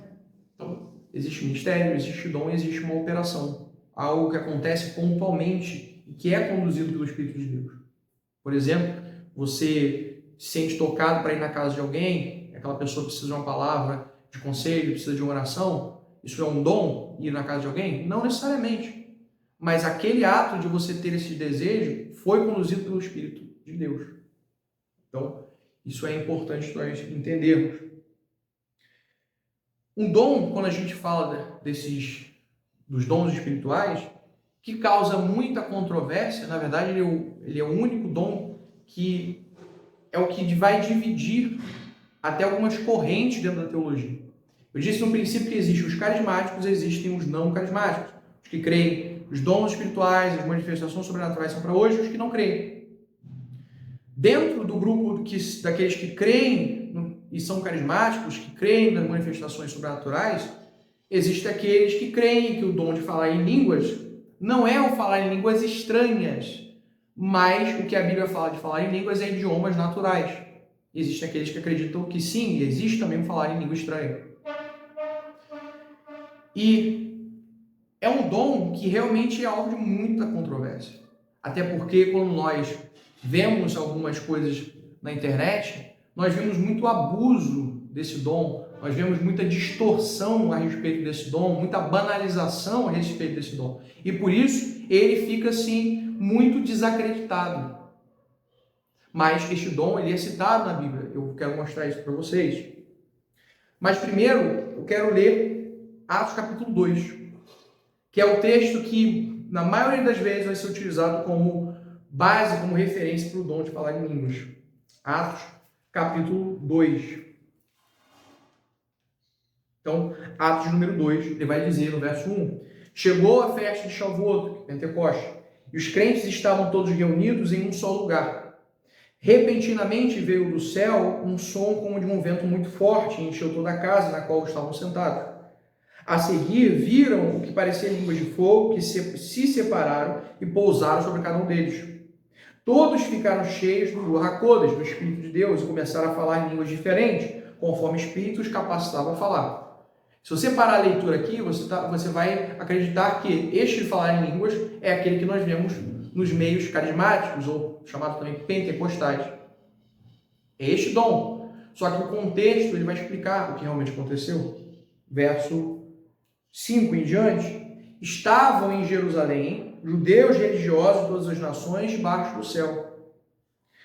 Então, existe ministério, existe dom, existe uma operação. Algo que acontece pontualmente e que é conduzido pelo Espírito de Deus. Por exemplo, você se sente tocado para ir na casa de alguém, aquela pessoa precisa de uma palavra de conselho, precisa de uma oração. Isso é um dom, ir na casa de alguém? Não necessariamente. Mas aquele ato de você ter esse desejo foi conduzido pelo Espírito de Deus. Então, isso é importante nós entendermos. Um dom, quando a gente fala dos dons espirituais, que causa muita controvérsia, na verdade ele é o único dom que é o que vai dividir até algumas correntes dentro da teologia. Eu disse no princípio que existem os carismáticos e existem os não carismáticos. Os que creem os dons espirituais, as manifestações sobrenaturais são para hoje, os que não creem. Dentro do grupo daqueles que creem e são carismáticos, que creem nas manifestações sobrenaturais, existem aqueles que creem que o dom de falar em línguas não é o falar em línguas estranhas, mas o que a Bíblia fala de falar em línguas é idiomas naturais. Existem aqueles que acreditam que sim, existe também o falar em língua estranha. E é um dom que realmente é alvo de muita controvérsia. Até porque quando nós vemos algumas coisas na internet, nós vemos muito abuso desse dom, nós vemos muita distorção a respeito desse dom, muita banalização a respeito desse dom. E por isso ele fica assim muito desacreditado. Mas este dom ele é citado na Bíblia. Eu quero mostrar isso para vocês. Mas primeiro eu quero ler Atos capítulo 2, que é o texto que na maioria das vezes vai ser utilizado como base, como referência para o dom de falar em línguas. Atos capítulo 2. Então, Atos número 2, ele vai dizer no verso 1: chegou a festa de Shavuot, Pentecoste, e os crentes estavam todos reunidos em um só lugar. Repentinamente veio do céu um som como de um vento muito forte e encheu toda a casa na qual estavam sentados. A seguir, viram o que parecia línguas de fogo que se separaram e pousaram sobre cada um deles. Todos ficaram cheios do Ruach HaKodesh, do Espírito de Deus, e começaram a falar em línguas diferentes, conforme o Espírito os capacitava a falar. Se você parar a leitura aqui, você vai acreditar que este falar em línguas é aquele que nós vemos nos meios carismáticos, ou chamado também pentecostais. É este dom. Só que o contexto ele vai explicar o que realmente aconteceu. Verso 5 em diante: estavam em Jerusalém judeus religiosos de todas as nações debaixo do céu.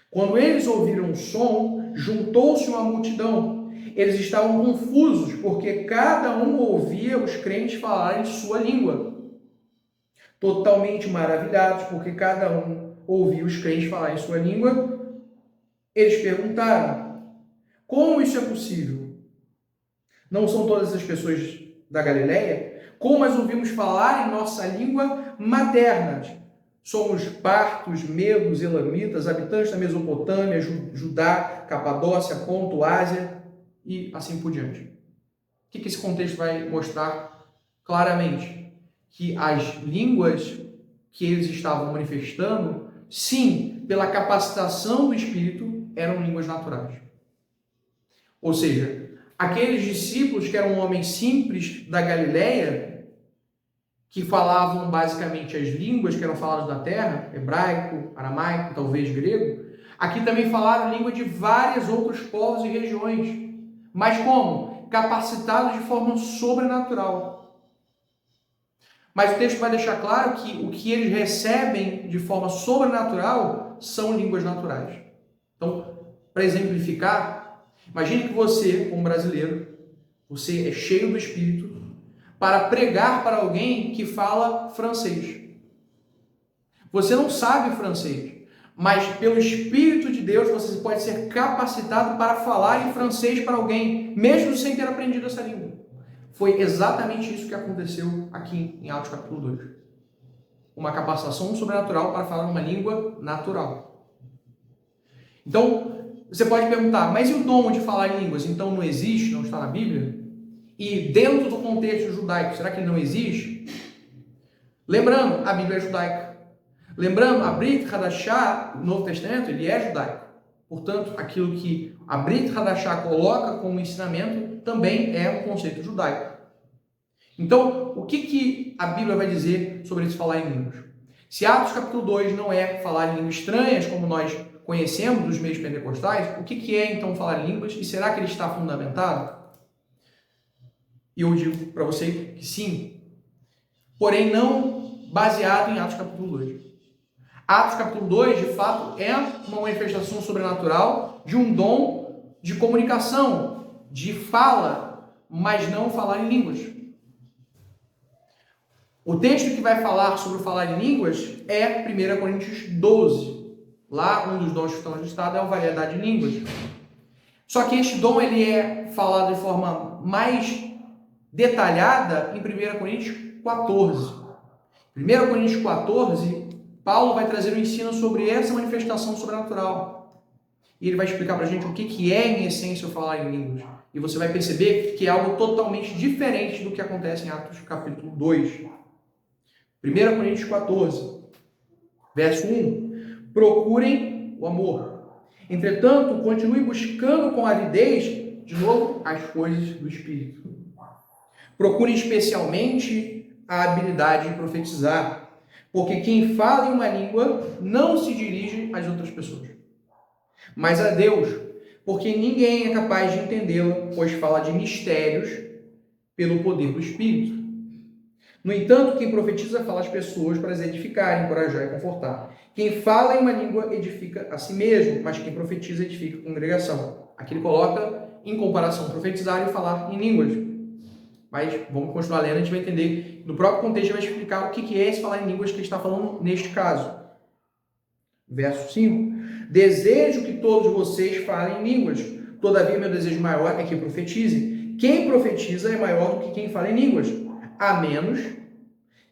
Quando eles ouviram o som, juntou-se uma multidão. Eles estavam confusos, porque cada um ouvia os crentes falarem sua língua. Totalmente maravilhados, porque cada um ouvia os crentes falarem sua língua, eles perguntaram: como isso é possível? Não são todas as pessoas da Galileia? Como as ouvimos falar em nossa língua materna? Somos partos, medos, elamitas, habitantes da Mesopotâmia, Judá, Capadócia, Ponto, Ásia e assim por diante. O que esse contexto vai mostrar claramente? Que as línguas que eles estavam manifestando sim, pela capacitação do Espírito, eram línguas naturais. Ou seja, aqueles discípulos que eram homens simples da Galileia, que falavam basicamente as línguas que eram faladas na terra, hebraico, aramaico, talvez grego, aqui também falaram língua de vários outros povos e regiões. Mas como? Capacitados de forma sobrenatural. Mas o texto vai deixar claro que o que eles recebem de forma sobrenatural são línguas naturais. Então, para exemplificar, imagine que você, como brasileiro, você é cheio do Espírito para pregar para alguém que fala francês. Você não sabe francês, mas pelo Espírito de Deus você pode ser capacitado para falar em francês para alguém, mesmo sem ter aprendido essa língua. Foi exatamente isso que aconteceu aqui em Atos capítulo 2. Uma capacitação sobrenatural para falar uma língua natural. Então, você pode perguntar, mas e o dom de falar em línguas? Então não existe, não está na Bíblia? E dentro do contexto judaico, será que ele não existe? Lembrando, a Bíblia é judaica. Lembrando, a Brit Hadashah, no Novo Testamento, ele é judaico. Portanto, aquilo que a Brit Hadashah coloca como ensinamento também é um conceito judaico. Então, o que a Bíblia vai dizer sobre esse falar em línguas? Se Atos capítulo 2 não é falar em línguas estranhas, como nós conhecemos dos meios pentecostais, o que é então falar em línguas? E será que ele está fundamentado? E eu digo para você que sim, porém não baseado em Atos capítulo 2. Atos capítulo 2, de fato, é uma manifestação sobrenatural de um dom de comunicação, de fala, mas não falar em línguas. O texto que vai falar sobre o falar em línguas é 1 Coríntios 12. Lá, um dos dons que estão listados é a variedade de línguas. Só que este dom ele é falado de forma mais detalhada em 1 Coríntios 14. 1 Coríntios 14, Paulo vai trazer um ensino sobre essa manifestação sobrenatural. E ele vai explicar para a gente o que é, em essência, o falar em línguas. E você vai perceber que é algo totalmente diferente do que acontece em Atos capítulo 2. 1 Coríntios 14, verso 1. Procurem o amor. Entretanto, continue buscando com avidez, de novo, as coisas do Espírito. Procurem especialmente a habilidade de profetizar, porque quem fala em uma língua não se dirige às outras pessoas, mas a Deus, porque ninguém é capaz de entendê-la, pois fala de mistérios pelo poder do Espírito. No entanto, quem profetiza fala às pessoas para as edificar, encorajar e confortar. Quem fala em uma língua edifica a si mesmo, mas quem profetiza edifica a congregação. Aqui ele coloca, em comparação, profetizar e falar em línguas. Mas vamos continuar lendo, a gente vai entender. No próprio contexto, ele vai explicar o que é esse falar em línguas que ele está falando neste caso. Verso 5. Desejo que todos vocês falem em línguas. Todavia, meu desejo maior é que profetizem. Quem profetiza é maior do que quem fala em línguas, a menos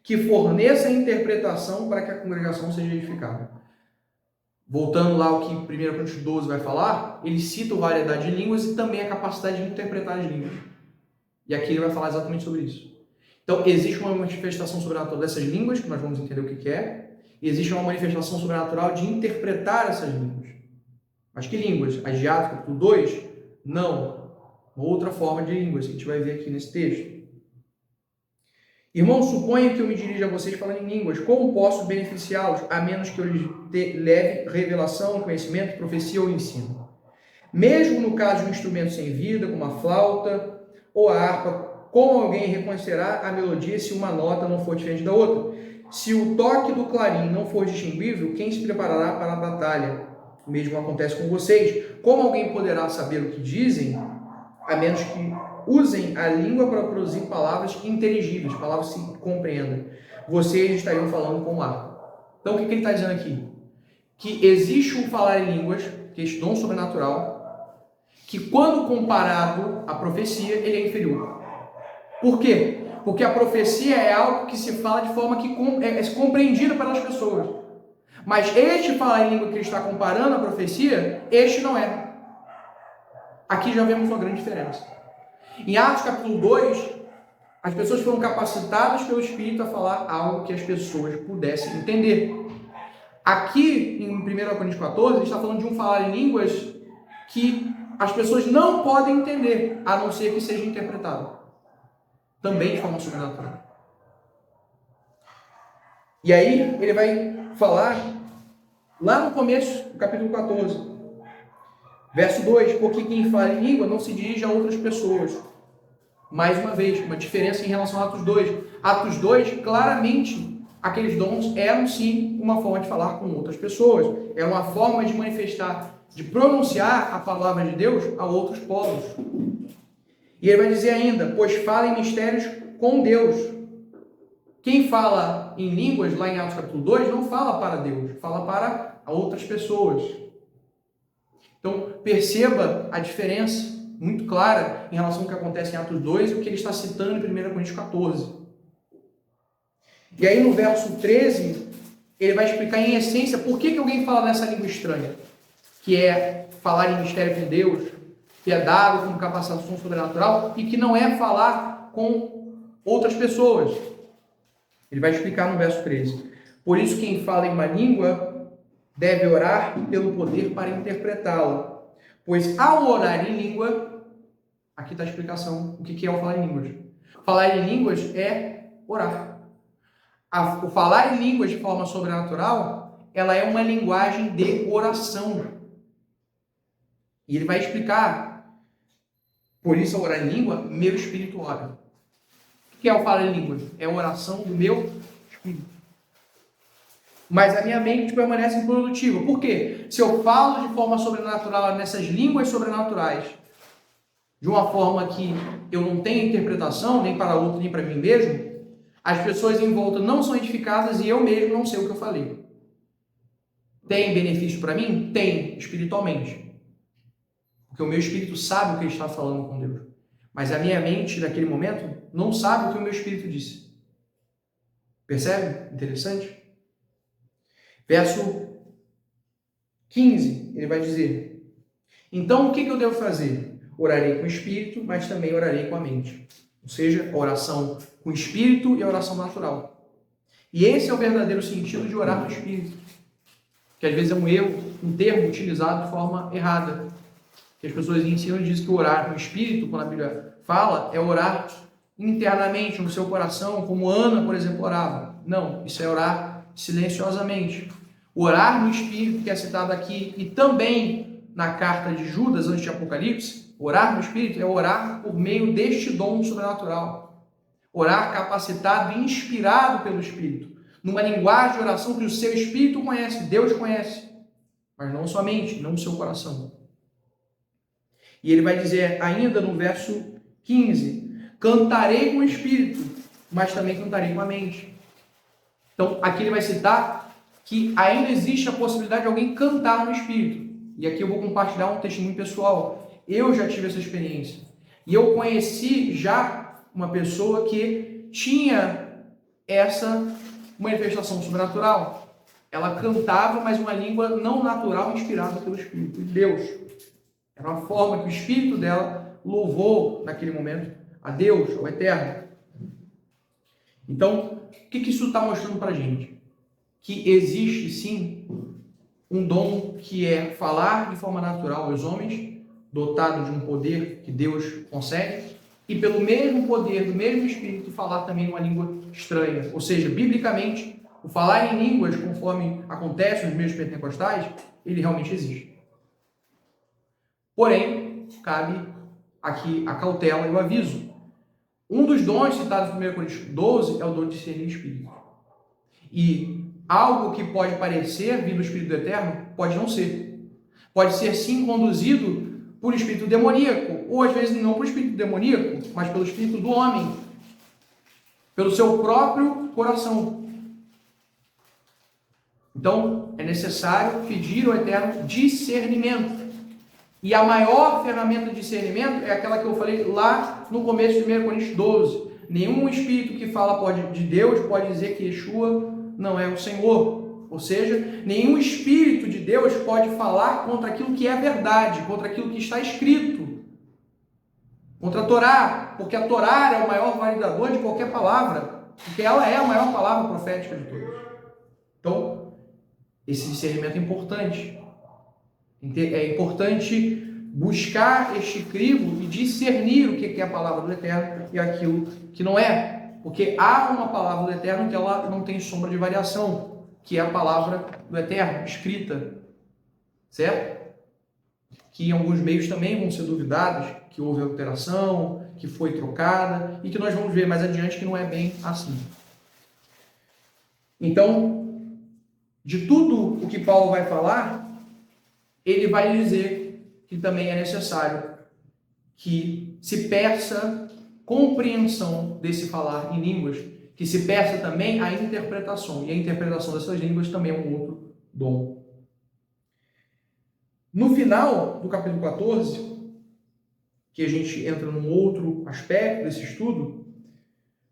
que forneça a interpretação para que a congregação seja edificada. Voltando lá ao que 1 Coríntios 12 vai falar, ele cita a variedade de línguas e também a capacidade de interpretar as línguas. E aqui ele vai falar exatamente sobre isso. Então, existe uma manifestação sobrenatural dessas línguas, que nós vamos entender o que é, e existe uma manifestação sobrenatural de interpretar essas línguas. Mas que línguas? As de Atos, capítulo 2? Não. Uma outra forma de línguas, que a gente vai ver aqui nesse texto. Irmãos, suponho que eu me dirija a vocês falando em línguas. Como posso beneficiá-los, a menos que eu lhes leve revelação, conhecimento, profecia ou ensino? Mesmo no caso de um instrumento sem vida, como a flauta ou a harpa, como alguém reconhecerá a melodia se uma nota não for diferente da outra? Se o toque do clarim não for distinguível, quem se preparará para a batalha? O mesmo acontece com vocês. Como alguém poderá saber o que dizem, a menos que usem a língua para produzir palavras inteligíveis, palavras que se compreendam? Vocês estariam falando com ar. Então, o que ele está dizendo aqui? Que existe um falar em línguas, que é este dom sobrenatural, que quando comparado à profecia, ele é inferior. Por quê? Porque a profecia é algo que se fala de forma que é compreendida pelas pessoas. Mas este falar em língua que ele está comparando à profecia, este não é. Aqui já vemos uma grande diferença. Em Atos capítulo 2, as pessoas foram capacitadas pelo Espírito a falar algo que as pessoas pudessem entender. Aqui, em 1 Coríntios 14, ele está falando de um falar em línguas que as pessoas não podem entender, a não ser que seja interpretado. Também de forma sobrenatural. E aí, ele vai falar, lá no começo do capítulo 14, verso 2, porque quem fala em língua não se dirige a outras pessoas. Mais uma vez, uma diferença em relação a Atos 2. Atos 2, claramente, aqueles dons eram sim uma forma de falar com outras pessoas. É uma forma de manifestar, de pronunciar a palavra de Deus a outros povos. E ele vai dizer ainda, pois fala em mistérios com Deus. Quem fala em línguas, lá em Atos capítulo 2, não fala para Deus, fala para outras pessoas. Então, perceba a diferença muito clara em relação ao que acontece em Atos 2 e o que ele está citando em 1 Coríntios 14. E aí no verso 13, ele vai explicar em essência por que alguém fala nessa língua estranha, que é falar em mistério com Deus, que é dado como capacitação sobrenatural e que não é falar com outras pessoas. Ele vai explicar no verso 13. Por isso quem fala em uma língua deve orar pelo poder para interpretá-la. Pois ao orar em língua, aqui está a explicação, o que é o falar em línguas. Falar em línguas é orar. O falar em línguas de forma sobrenatural, ela é uma linguagem de oração. E ele vai explicar, por isso ao orar em língua, meu espírito ora. O que é o falar em línguas? É a oração do meu espírito. Mas a minha mente permanece improdutiva. Por quê? Se eu falo de forma sobrenatural nessas línguas sobrenaturais, de uma forma que eu não tenho interpretação, nem para outro, nem para mim mesmo, as pessoas em volta não são edificadas e eu mesmo não sei o que eu falei. Tem benefício para mim? Tem, espiritualmente. Porque o meu espírito sabe o que ele está falando com Deus. Mas a minha mente, naquele momento, não sabe o que o meu espírito disse. Percebe? Interessante? Verso 15, ele vai dizer: então o que eu devo fazer? Orarei com o espírito, mas também orarei com a mente. Ou seja, a oração com o espírito e a oração natural. E esse é o verdadeiro sentido de orar com o espírito. Que às vezes é um erro, um termo utilizado de forma errada. Que as pessoas ensinam e dizem que orar com o espírito, quando a Bíblia fala, é orar internamente no seu coração, como Ana, por exemplo, orava. Não, isso é orar silenciosamente. O orar no Espírito, que é citado aqui, e também na carta de Judas, antes de Apocalipse, orar no Espírito é orar por meio deste dom sobrenatural. Orar capacitado e inspirado pelo Espírito, numa linguagem de oração que o seu Espírito conhece, Deus conhece, mas não somente, não o seu coração. E ele vai dizer ainda no verso 15, cantarei com o Espírito, mas também cantarei com a mente. Então, aqui ele vai citar que ainda existe a possibilidade de alguém cantar no Espírito. E aqui eu vou compartilhar um testemunho pessoal. Eu já tive essa experiência. E eu conheci já uma pessoa que tinha essa manifestação sobrenatural. Ela cantava, mas uma língua não natural, inspirada pelo Espírito de Deus. Era uma forma que o Espírito dela louvou, naquele momento, a Deus, ao Eterno. Então, o que isso está mostrando para a gente? Que existe, sim, um dom que é falar de forma natural aos homens, dotado de um poder que Deus concede, e pelo mesmo poder, do mesmo Espírito, falar também uma língua estranha. Ou seja, biblicamente, o falar em línguas, conforme acontece nos meios pentecostais, ele realmente existe. Porém, cabe aqui a cautela e o aviso. Um dos dons citados em 1 Coríntios 12 é o dom de discernir espírito. E algo que pode parecer vir do Espírito Eterno, pode não ser. Pode ser sim conduzido por espírito demoníaco, ou às vezes não por espírito demoníaco, mas pelo espírito do homem, pelo seu próprio coração. Então, é necessário pedir ao Eterno discernimento. E a maior ferramenta de discernimento é aquela que eu falei lá no começo de 1 Coríntios 12. Nenhum espírito que fala de Deus pode dizer que Yeshua não é o Senhor. Ou seja, nenhum espírito de Deus pode falar contra aquilo que é verdade, contra aquilo que está escrito. Contra a Torá, porque a Torá é o maior validador de qualquer palavra, porque ela é a maior palavra profética de todas. Então, Esse discernimento é importante. É importante buscar este crivo e discernir o que é a palavra do Eterno e aquilo que não é. Porque há uma palavra do Eterno que ela não tem sombra de variação, que é a palavra do Eterno, escrita. Certo? Que em alguns meios também vão ser duvidados, que houve alteração, que foi trocada, e que nós vamos ver mais adiante que não é bem assim. Então, de tudo o que Paulo vai falar, ele vai dizer que também é necessário que se peça compreensão desse falar em línguas, que se peça também a interpretação, e a interpretação dessas línguas também é um outro dom. No final do capítulo 14, que a gente entra num outro aspecto desse estudo,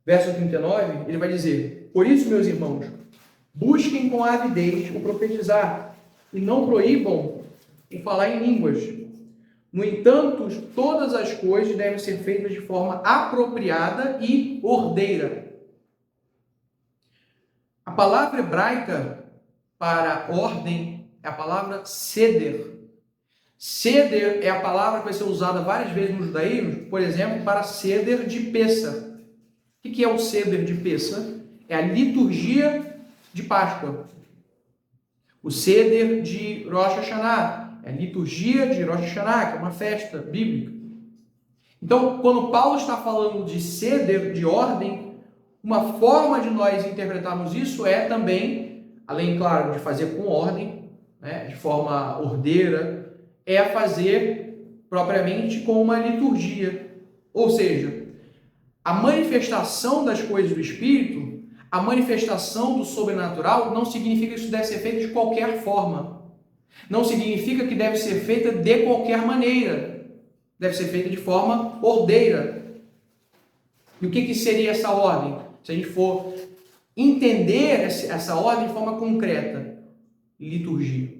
verso 39, ele vai dizer: por isso, meus irmãos, busquem com avidez o profetizar, e não proíbam o falar em línguas. No entanto, todas as coisas devem ser feitas de forma apropriada e ordeira. A palavra hebraica para ordem é a palavra seder. Seder é a palavra que vai ser usada várias vezes no judaísmo, por exemplo, para seder de Pessa. O que é o seder de Pessa? É a liturgia de Páscoa. O seder de Rosh Hashanah é a liturgia de Rosh Hashanah, que é uma festa bíblica. Então, quando Paulo está falando de seder, de ordem, uma forma de nós interpretarmos isso é também, além, claro, de fazer com ordem, né, de forma ordeira, é fazer propriamente com uma liturgia. Ou seja, a manifestação das coisas do Espírito, a manifestação do sobrenatural, não significa que isso deve ser feito de qualquer forma. Não significa que deve ser feita de qualquer maneira. Deve ser feita de forma ordeira. E o que seria essa ordem? Se a gente for entender essa ordem de forma concreta, liturgia.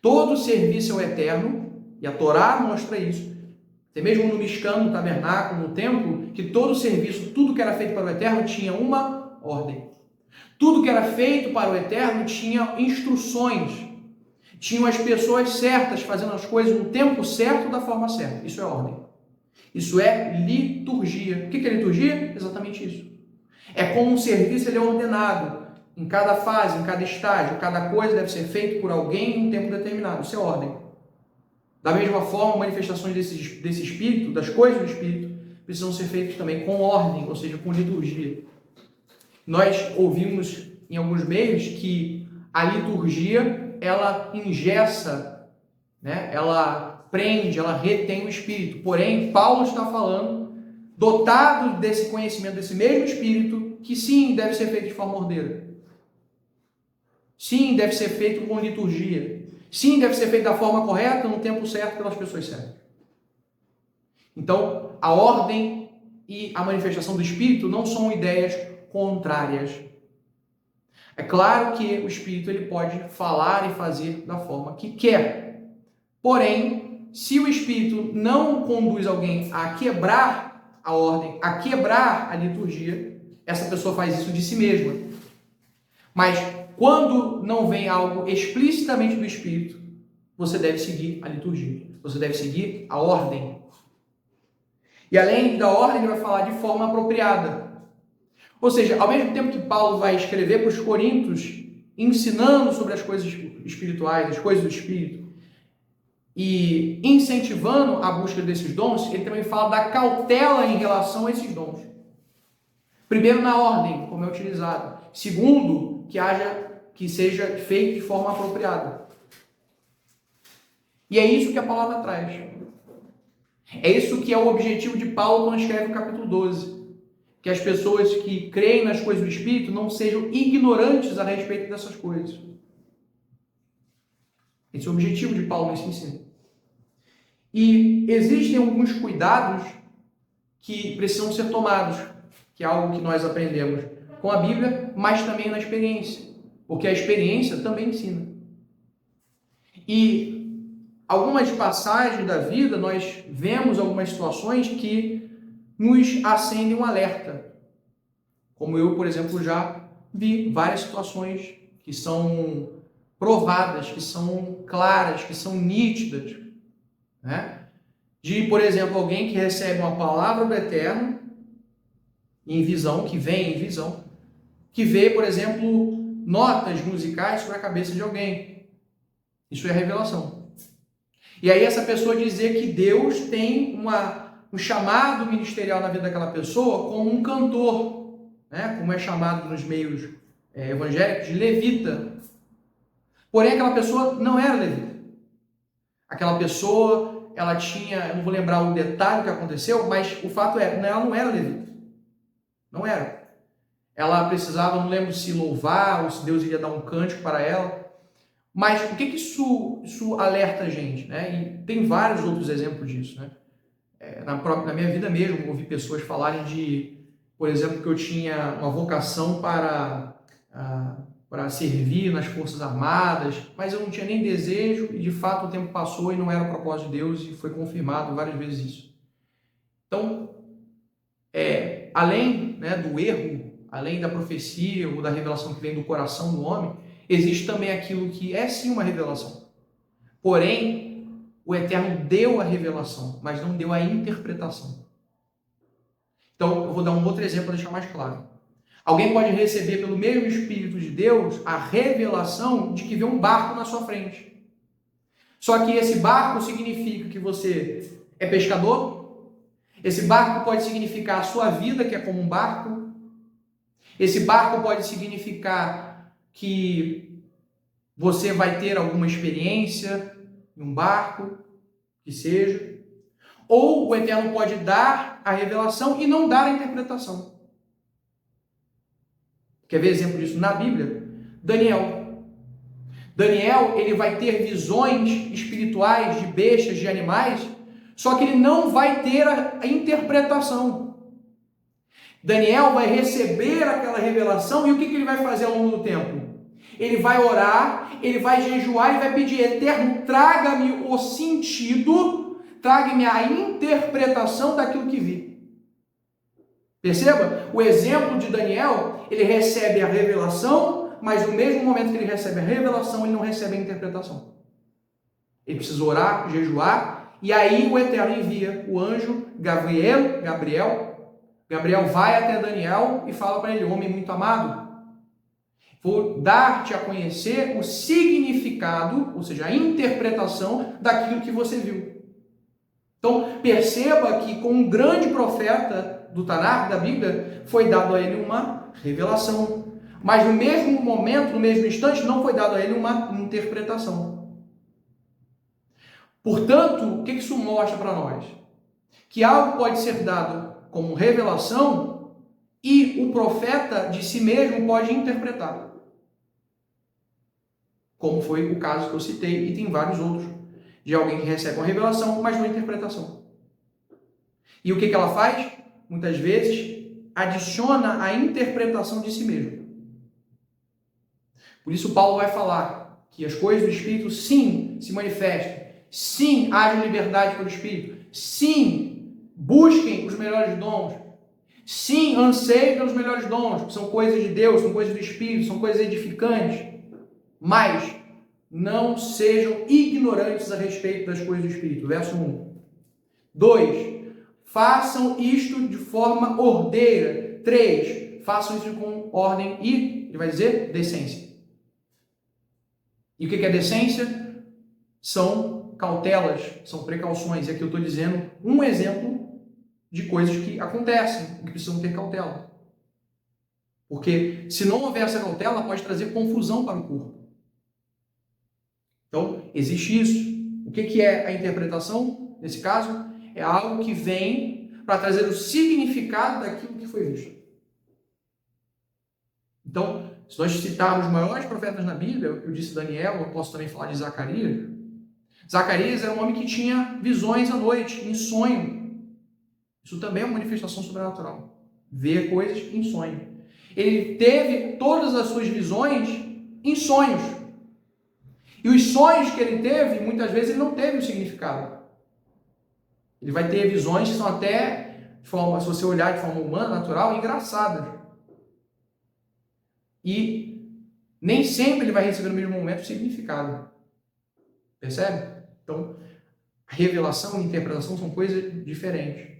Todo serviço é o eterno, e a Torá mostra isso. Até mesmo no Mishkan, no tabernáculo, no templo, que todo serviço, tudo que era feito para o eterno tinha uma ordem. Tudo que era feito para o eterno tinha instruções. Tinham as pessoas certas fazendo as coisas no tempo certo, da forma certa. Isso é ordem. Isso é liturgia. O que é liturgia? Exatamente isso. É como um serviço ele é ordenado. Em cada fase, em cada estágio, cada coisa deve ser feita por alguém em um tempo determinado. Isso é ordem. Da mesma forma, manifestações desse Espírito, das coisas do Espírito, precisam ser feitas também com ordem, ou seja, com liturgia. Nós ouvimos em alguns meios que a liturgia, ela engessa, né? Ela prende, ela retém o Espírito. Porém, Paulo está falando, dotado desse conhecimento, desse mesmo Espírito, que sim, deve ser feito de forma ordeira. Sim, deve ser feito com liturgia. Sim, deve ser feito da forma correta, no tempo certo, pelas pessoas certas. Então, a ordem e a manifestação do Espírito não são ideias contrárias. É claro que o Espírito ele pode falar e fazer da forma que quer. Porém, se o Espírito não conduz alguém a quebrar a ordem, a quebrar a liturgia, essa pessoa faz isso de si mesma. Mas quando não vem algo explicitamente do Espírito, você deve seguir a liturgia. Você deve seguir a ordem. E além da ordem, ele vai falar de forma apropriada. Ou seja, ao mesmo tempo que Paulo vai escrever para os Coríntios, ensinando sobre as coisas espirituais, as coisas do Espírito, e incentivando a busca desses dons, ele também fala da cautela em relação a esses dons. Primeiro, na ordem, como é utilizado. Segundo, que seja feito de forma apropriada. E é isso que a palavra traz. É isso que é o objetivo de Paulo quando escreve o capítulo 12. Que as pessoas que creem nas coisas do Espírito não sejam ignorantes a respeito dessas coisas. Esse é o objetivo de Paulo nesse ensino. E existem alguns cuidados que precisam ser tomados, que é algo que nós aprendemos com a Bíblia, mas também na experiência, porque a experiência também ensina. E algumas passagens da vida, nós vemos algumas situações que nos acendem um alerta. Como eu, por exemplo, já vi várias situações que são provadas, que são claras, que são nítidas, né? De, por exemplo, alguém que recebe uma palavra do Eterno em visão, que vem em visão, que vê, por exemplo, notas musicais sobre a cabeça de alguém. Isso é revelação. E aí essa pessoa dizer que Deus tem um chamado ministerial na vida daquela pessoa como um cantor, né? Como é chamado nos meios evangélicos, de levita. Porém, aquela pessoa não era levita. Aquela pessoa, ela tinha, eu não vou lembrar o detalhe que aconteceu, mas o fato é, ela não era levita. Não era. Ela precisava, não lembro se louvar ou se Deus iria dar um cântico para ela. Mas o que isso alerta a gente? Né? E tem vários outros exemplos disso. Né? Na minha vida mesmo, eu ouvi pessoas falarem de, por exemplo, que eu tinha uma vocação para servir nas Forças Armadas, mas eu não tinha nem desejo e, de fato, o tempo passou e não era o propósito de Deus e foi confirmado várias vezes isso. Então, além, né, do erro, além da profecia ou da revelação que vem do coração do homem, existe também aquilo que é sim uma revelação. Porém, o Eterno deu a revelação, mas não deu a interpretação. Então, eu vou dar um outro exemplo para deixar mais claro. Alguém pode receber pelo mesmo Espírito de Deus a revelação de que vê um barco na sua frente. Só que esse barco significa que você é pescador. Esse barco pode significar a sua vida, que é como um barco. Esse barco pode significar que você vai ter alguma experiência em um barco, que seja. Ou o Eterno pode dar a revelação e não dar a interpretação. Quer ver exemplo disso na Bíblia? Daniel. Daniel, ele vai ter visões espirituais de bestas, de animais, só que ele não vai ter a interpretação. Daniel vai receber aquela revelação e o que ele vai fazer ao longo do tempo? Ele vai orar, ele vai jejuar e vai pedir: Eterno, traga-me o sentido, traga-me a interpretação daquilo que vi. Perceba? O exemplo de Daniel, ele recebe a revelação, mas no mesmo momento que ele recebe a revelação, ele não recebe a interpretação. Ele precisa orar, jejuar, e aí o Eterno envia o anjo Gabriel vai até Daniel e fala para ele: homem muito amado, vou dar-te a conhecer o significado, ou seja, a interpretação daquilo que você viu. Então, perceba que com um grande profeta do Tanakh, da Bíblia, foi dado a ele uma revelação. Mas no mesmo momento, no mesmo instante, não foi dado a ele uma interpretação. Portanto, o que isso mostra para nós? Que algo pode ser dado como revelação e o profeta de si mesmo pode interpretar. Como foi o caso que eu citei, e tem vários outros, de alguém que recebe uma revelação, mas não interpretação. E o que ela faz? Muitas vezes, adiciona a interpretação de si mesmo. Por isso Paulo vai falar que as coisas do Espírito, sim, se manifestam. Sim, haja liberdade pelo Espírito. Sim, busquem os melhores dons. Sim, anseiem pelos melhores dons. São coisas de Deus, são coisas do Espírito, são coisas edificantes. Mas não sejam ignorantes a respeito das coisas do Espírito. Verso 1. 2. Façam isto de forma ordeira. 3. Façam isso com ordem e, ele vai dizer, decência. E o que é decência? São cautelas, são precauções. E aqui eu estou dizendo um exemplo de coisas que acontecem, que precisam ter cautela. Porque se não houver essa cautela, pode trazer confusão para o corpo. Então, existe isso. O que é a interpretação? Nesse caso, é algo que vem para trazer o significado daquilo que foi visto. Então, se nós citarmos os maiores profetas na Bíblia, eu disse Daniel, eu posso também falar de Zacarias. Zacarias era um homem que tinha visões à noite, em sonho. Isso também é uma manifestação sobrenatural. Ver coisas em sonho. Ele teve todas as suas visões em sonhos. E os sonhos que ele teve, muitas vezes ele não teve o significado. Ele vai ter visões que são até, se você olhar de forma humana, natural, engraçadas. E nem sempre ele vai receber no mesmo momento o significado. Percebe? Então, a revelação e a interpretação são coisas diferentes.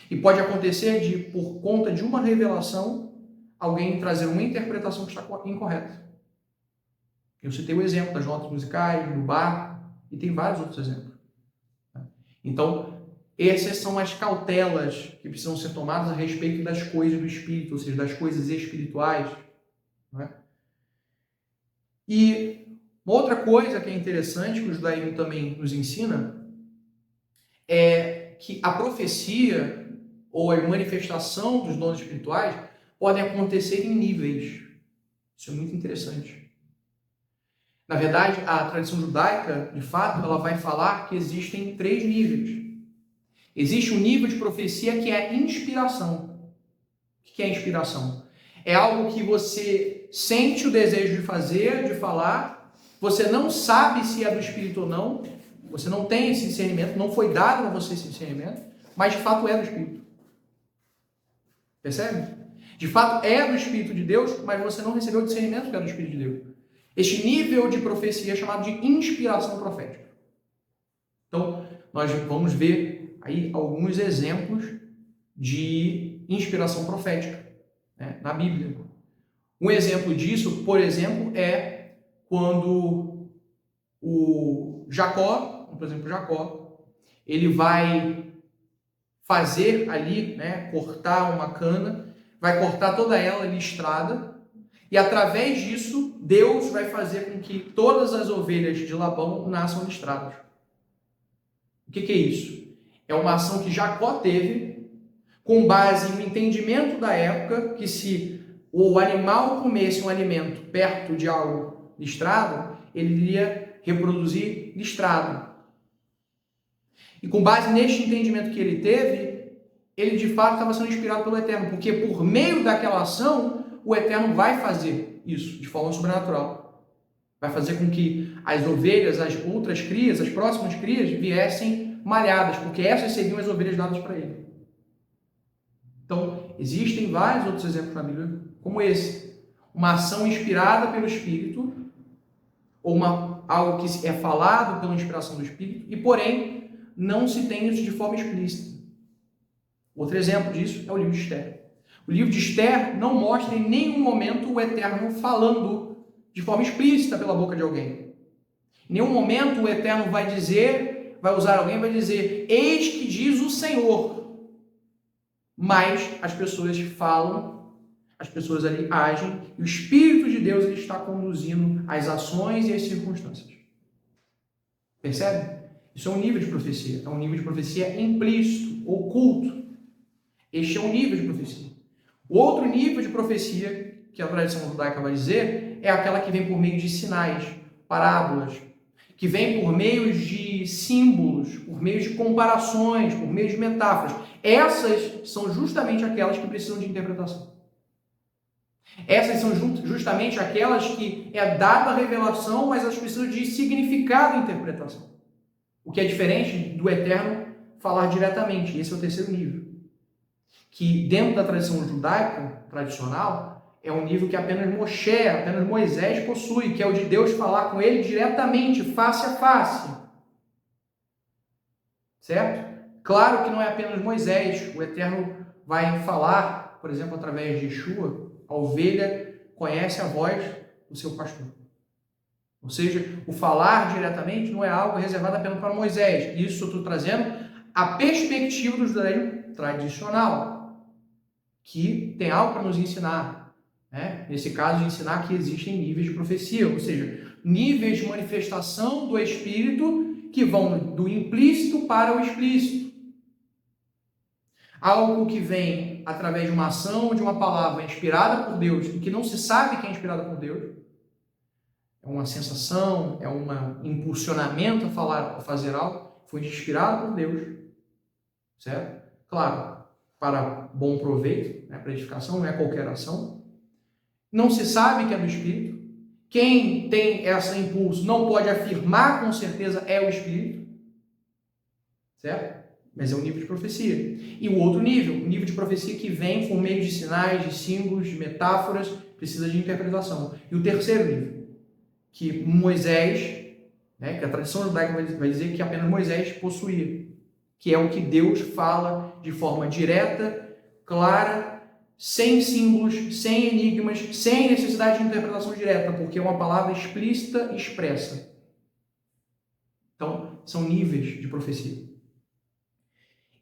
E pode acontecer de, por conta de uma revelação, alguém trazer uma interpretação que está incorreta. Eu citei o exemplo das notas musicais, do bar, e tem vários outros exemplos. Então, essas são as cautelas que precisam ser tomadas a respeito das coisas do Espírito, ou seja, das coisas espirituais. Né? E uma outra coisa que é interessante, que o judaísmo também nos ensina, é que a profecia ou a manifestação dos dons espirituais podem acontecer em níveis. Isso é muito interessante. Na verdade, a tradição judaica, de fato, ela vai falar que existem 3 níveis. Existe um nível de profecia que é inspiração. O que é inspiração? É algo que você sente o desejo de fazer, de falar, você não sabe se é do Espírito ou não, você não tem esse discernimento, não foi dado a você esse discernimento, mas de fato é do Espírito. Percebe? De fato é do Espírito de Deus, mas você não recebeu o discernimento que é do Espírito de Deus. Este nível de profecia é chamado de inspiração profética. Então, nós vamos ver aí alguns exemplos de inspiração profética, né, na Bíblia. Um exemplo disso, por exemplo, é quando o Jacó, ele vai fazer ali, né, cortar uma cana, vai cortar toda ela listrada, e através disso, Deus vai fazer com que todas as ovelhas de Labão nasçam listradas. O que é isso? É uma ação que Jacó teve com base no entendimento da época que se o animal comesse um alimento perto de algo listrado, ele iria reproduzir listrado. E com base neste entendimento que ele teve, ele de fato estava sendo inspirado pelo Eterno, porque por meio daquela ação, o Eterno vai fazer isso de forma sobrenatural. Vai fazer com que as ovelhas, as outras crias, as próximas crias, viessem malhadas, porque essas seriam as ovelhas dadas para ele. Então, existem vários outros exemplos na Bíblia, como esse. Uma ação inspirada pelo Espírito, ou algo que é falado pela inspiração do Espírito, e porém, não se tem isso de forma explícita. Outro exemplo disso é o livro de Esther. O livro de Esther não mostra em nenhum momento o Eterno falando de forma explícita pela boca de alguém. Em nenhum momento o Eterno vai usar alguém e vai dizer, eis que diz o Senhor. Mas as pessoas falam, as pessoas ali agem, e o Espírito de Deus ele está conduzindo as ações e as circunstâncias. Percebe? Isso é um nível de profecia. É um nível de profecia implícito, oculto. Este é um nível de profecia. O outro nível de profecia, que a tradição judaica vai dizer, é aquela que vem por meio de sinais, parábolas, que vem por meio de símbolos, por meio de comparações, por meio de metáforas. Essas são justamente aquelas que precisam de interpretação. Essas são justamente aquelas que é dada a revelação, mas elas precisam de significado e interpretação. O que é diferente do Eterno falar diretamente. Esse é o terceiro nível. Que dentro da tradição judaica tradicional, é um nível que apenas Moshe, apenas Moisés possui, que é o de Deus falar com ele diretamente, face a face. Certo? Claro que não é apenas Moisés. O Eterno vai falar, por exemplo, através de Yeshua, a ovelha conhece a voz do seu pastor. Ou seja, o falar diretamente não é algo reservado apenas para Moisés. Isso eu estou trazendo a perspectiva do judaísmo tradicional, que tem algo para nos ensinar. Né? Nesse caso, de ensinar que existem níveis de profecia, ou seja, níveis de manifestação do Espírito que vão do implícito para o explícito. Algo que vem através de uma ação, de uma palavra inspirada por Deus e que não se sabe que é inspirada por Deus. É uma sensação, é um impulsionamento a falar, a fazer algo. Foi inspirado por Deus. Certo? Claro, para bom proveito, né, para edificação, não é qualquer ação. Não se sabe que é do Espírito. Quem tem esse impulso não pode afirmar com certeza é o Espírito. Certo? mas é um nível de profecia. E o outro nível, o nível de profecia que vem por meio de sinais, de símbolos, de metáforas, precisa de interpretação. E o terceiro nível, que Moisés, né, que a tradição judaica vai dizer que apenas Moisés possuía, que é o que Deus fala de forma direta, clara, sem símbolos, sem enigmas, sem necessidade de interpretação direta, porque é uma palavra explícita e expressa. Então, são níveis de profecia.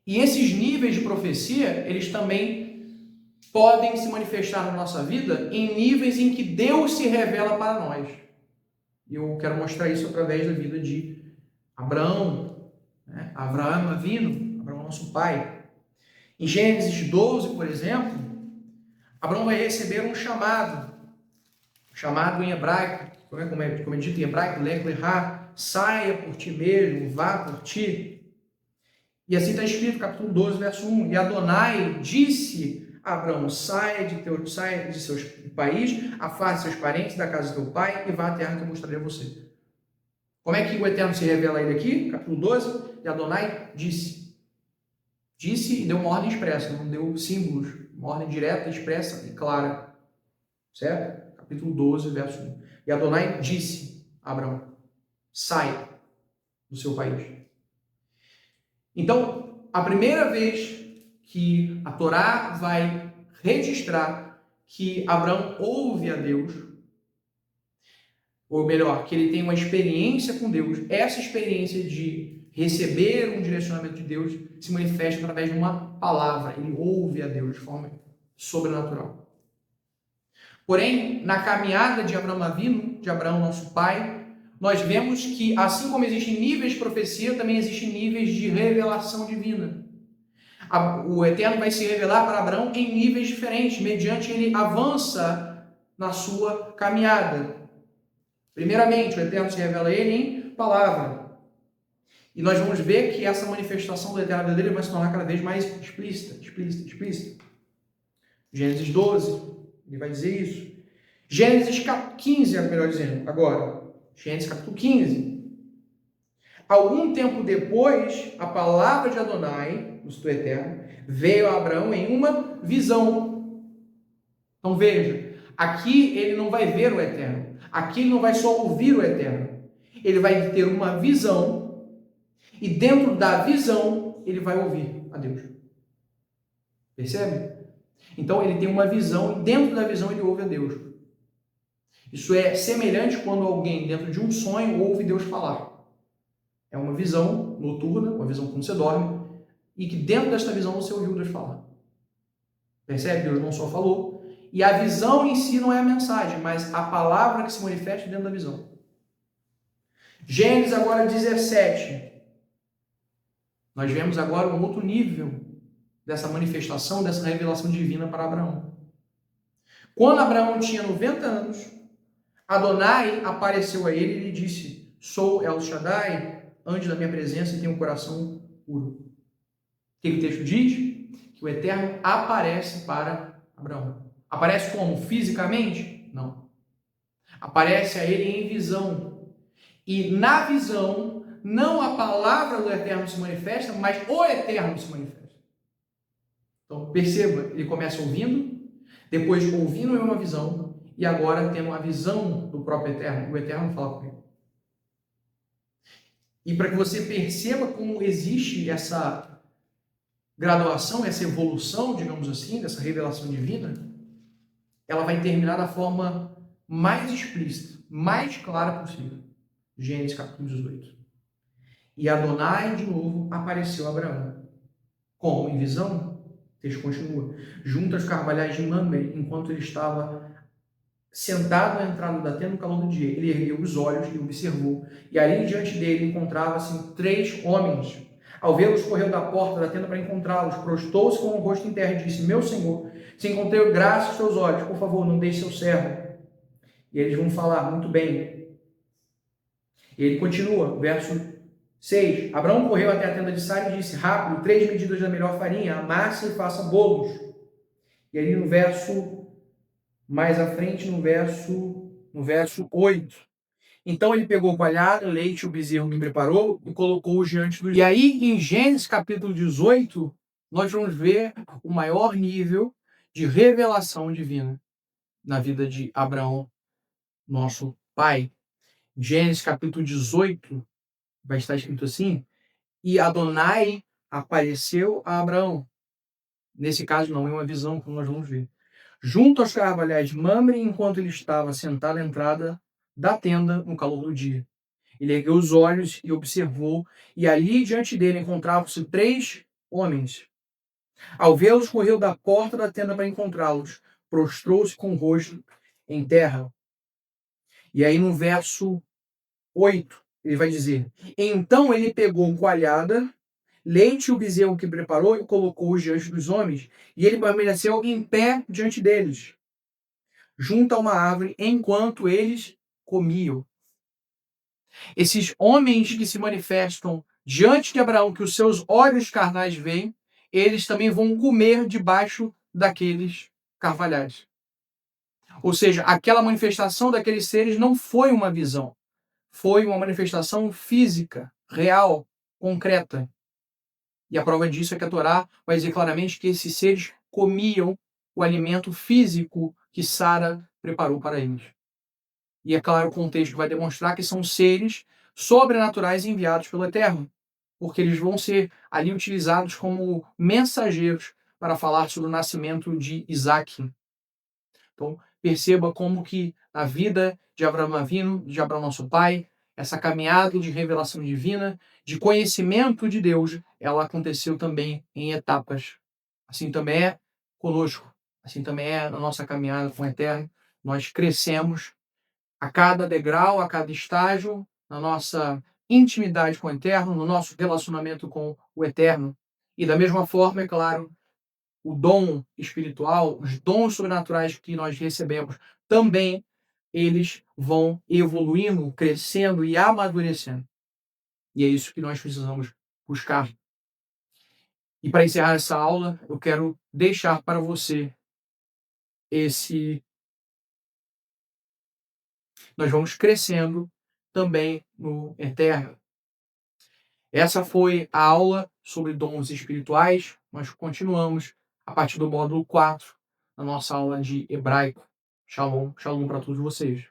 E esses níveis de profecia, eles também podem se manifestar na nossa vida em níveis em que Deus se revela para nós. E eu quero mostrar isso através da vida de Abraão, né? Abraão Avino, Abraão nosso pai. Em Gênesis 12, por exemplo, Abraão vai receber um chamado em hebraico, como é dito em hebraico, lech lechá, saia por ti mesmo, vá por ti. E assim está escrito, capítulo 12, verso 1. E Adonai disse a Abraão, saia de seu país, afaste seus parentes da casa de teu pai e vá à terra que eu mostrarei a você. Como é que o Eterno se revela a ele aqui? Capítulo 12, e Adonai disse. Disse e deu uma ordem expressa, não deu símbolos. Uma ordem direta, expressa e clara. Certo? Capítulo 12, verso 1. E Adonai disse a Abraão, sai do seu país. Então, a primeira vez que a Torá vai registrar que Abraão ouve a Deus, ou melhor, que ele tem uma experiência com Deus, essa experiência de receber um direcionamento de Deus se manifesta através de uma palavra. Ele ouve a Deus de forma sobrenatural. Porém, na caminhada de Abraão Avino, de Abraão nosso pai, nós vemos que, assim como existem níveis de profecia, também existem níveis de revelação divina. O Eterno vai se revelar para Abraão em níveis diferentes, mediante ele avança na sua caminhada. Primeiramente, o Eterno se revela a ele em palavra. E nós vamos ver que essa manifestação do Eterno dele vai se tornar cada vez mais explícita. Gênesis 12, ele vai dizer isso. Gênesis 15, melhor dizendo, agora. Gênesis capítulo 15. Algum tempo depois, a palavra de Adonai, do Eterno, veio a Abraão em uma visão. Então veja, aqui ele não vai ver o Eterno. Aqui ele não vai só ouvir o Eterno. Ele vai ter uma visão e dentro da visão ele vai ouvir a Deus. Percebe? Então ele tem uma visão e dentro da visão ele ouve a Deus. Isso é semelhante quando alguém, dentro de um sonho, ouve Deus falar. É uma visão noturna, uma visão quando você dorme, e que dentro desta visão você ouviu Deus falar. Percebe? Deus não só falou. E a visão em si não é a mensagem, mas a palavra que se manifesta dentro da visão. Gênesis agora 17. Nós vemos agora um outro nível dessa manifestação, dessa revelação divina para Abraão. Quando Abraão tinha 90 anos, Adonai apareceu a ele e lhe disse, sou El Shaddai, ande da minha presença e tenho um coração puro. O que o texto diz? Que o Eterno aparece para Abraão. Aparece como? Fisicamente? Não. Aparece a ele em visão. E na visão, não a palavra do Eterno se manifesta, mas o Eterno se manifesta. Então, perceba, ele começa ouvindo, depois ouvindo em uma visão, e agora tendo a visão do próprio Eterno. O Eterno fala com ele. E para que você perceba como existe essa graduação, essa evolução, digamos assim, dessa revelação divina, ela vai terminar da forma mais explícita, mais clara possível. Gênesis capítulo 18. E Adonai, de novo, apareceu a Abraão. Como? Em visão? O texto continua. Junto aos carvalhais de Mamre, enquanto ele estava sentado na entrada da tenda no calor do dia, ele ergueu os olhos e observou, e ali diante dele encontrava-se 3 homens. Ao vê-los, correu da porta da tenda para encontrá-los, prostou-se com o rosto em terra e disse, meu Senhor, se encontrei graça aos seus olhos, por favor, não deixe seu servo. E eles vão falar, muito bem. E ele continua, verso 6. Abraão correu até a tenda de Sara e disse, rápido, 3 medidas da melhor farinha, amasse e faça bolos. E ali no verso mais à frente, no verso 8. Então ele pegou o coalhada, leite, o bezerro que preparou e colocou-os diante dos... E aí, em Gênesis capítulo 18, nós vamos ver o maior nível de revelação divina na vida de Abraão, nosso pai. Gênesis capítulo 18 vai estar escrito assim: e Adonai apareceu a Abraão. Nesse caso não é uma visão, como nós vamos ver. Junto aos carvalhais de Mamre, enquanto ele estava sentado à entrada da tenda no calor do dia. Ele ergueu os olhos e observou, e ali diante dele encontravam-se 3 homens. Ao vê-los, correu da porta da tenda para encontrá-los, prostrou-se com o rosto em terra. E aí no verso 8, ele vai dizer: então ele pegou coalhada, leite e o bezerro que preparou e colocou-os diante dos homens, e ele permaneceu em pé diante deles, junto a uma árvore, enquanto eles comiam. Esses homens que se manifestam diante de Abraão, que os seus olhos carnais veem, eles também vão comer debaixo daqueles carvalhais. Ou seja, aquela manifestação daqueles seres não foi uma visão, foi uma manifestação física, real, concreta. E a prova disso é que a Torá vai dizer claramente que esses seres comiam o alimento físico que Sara preparou para eles. E é claro, o contexto vai demonstrar que são seres sobrenaturais enviados pelo Eterno, porque eles vão ser ali utilizados como mensageiros para falar sobre o nascimento de Isaac. Então, perceba como que a vida de Abraão Avino, de Abraão nosso pai, essa caminhada de revelação divina, de conhecimento de Deus, ela aconteceu também em etapas. Assim também é conosco, assim também é na nossa caminhada com o Eterno. Nós crescemos a cada degrau, a cada estágio, na nossa intimidade com o Eterno, no nosso relacionamento com o Eterno. E da mesma forma, é claro, o dom espiritual, os dons sobrenaturais que nós recebemos, também eles vão evoluindo, crescendo e amadurecendo. E é isso que nós precisamos buscar. E para encerrar essa aula, eu quero deixar para você esse... Nós vamos crescendo também no Eterno. Essa foi a aula sobre dons espirituais. Nós continuamos a partir do módulo 4, na nossa aula de hebraico. Shalom, shalom para todos vocês.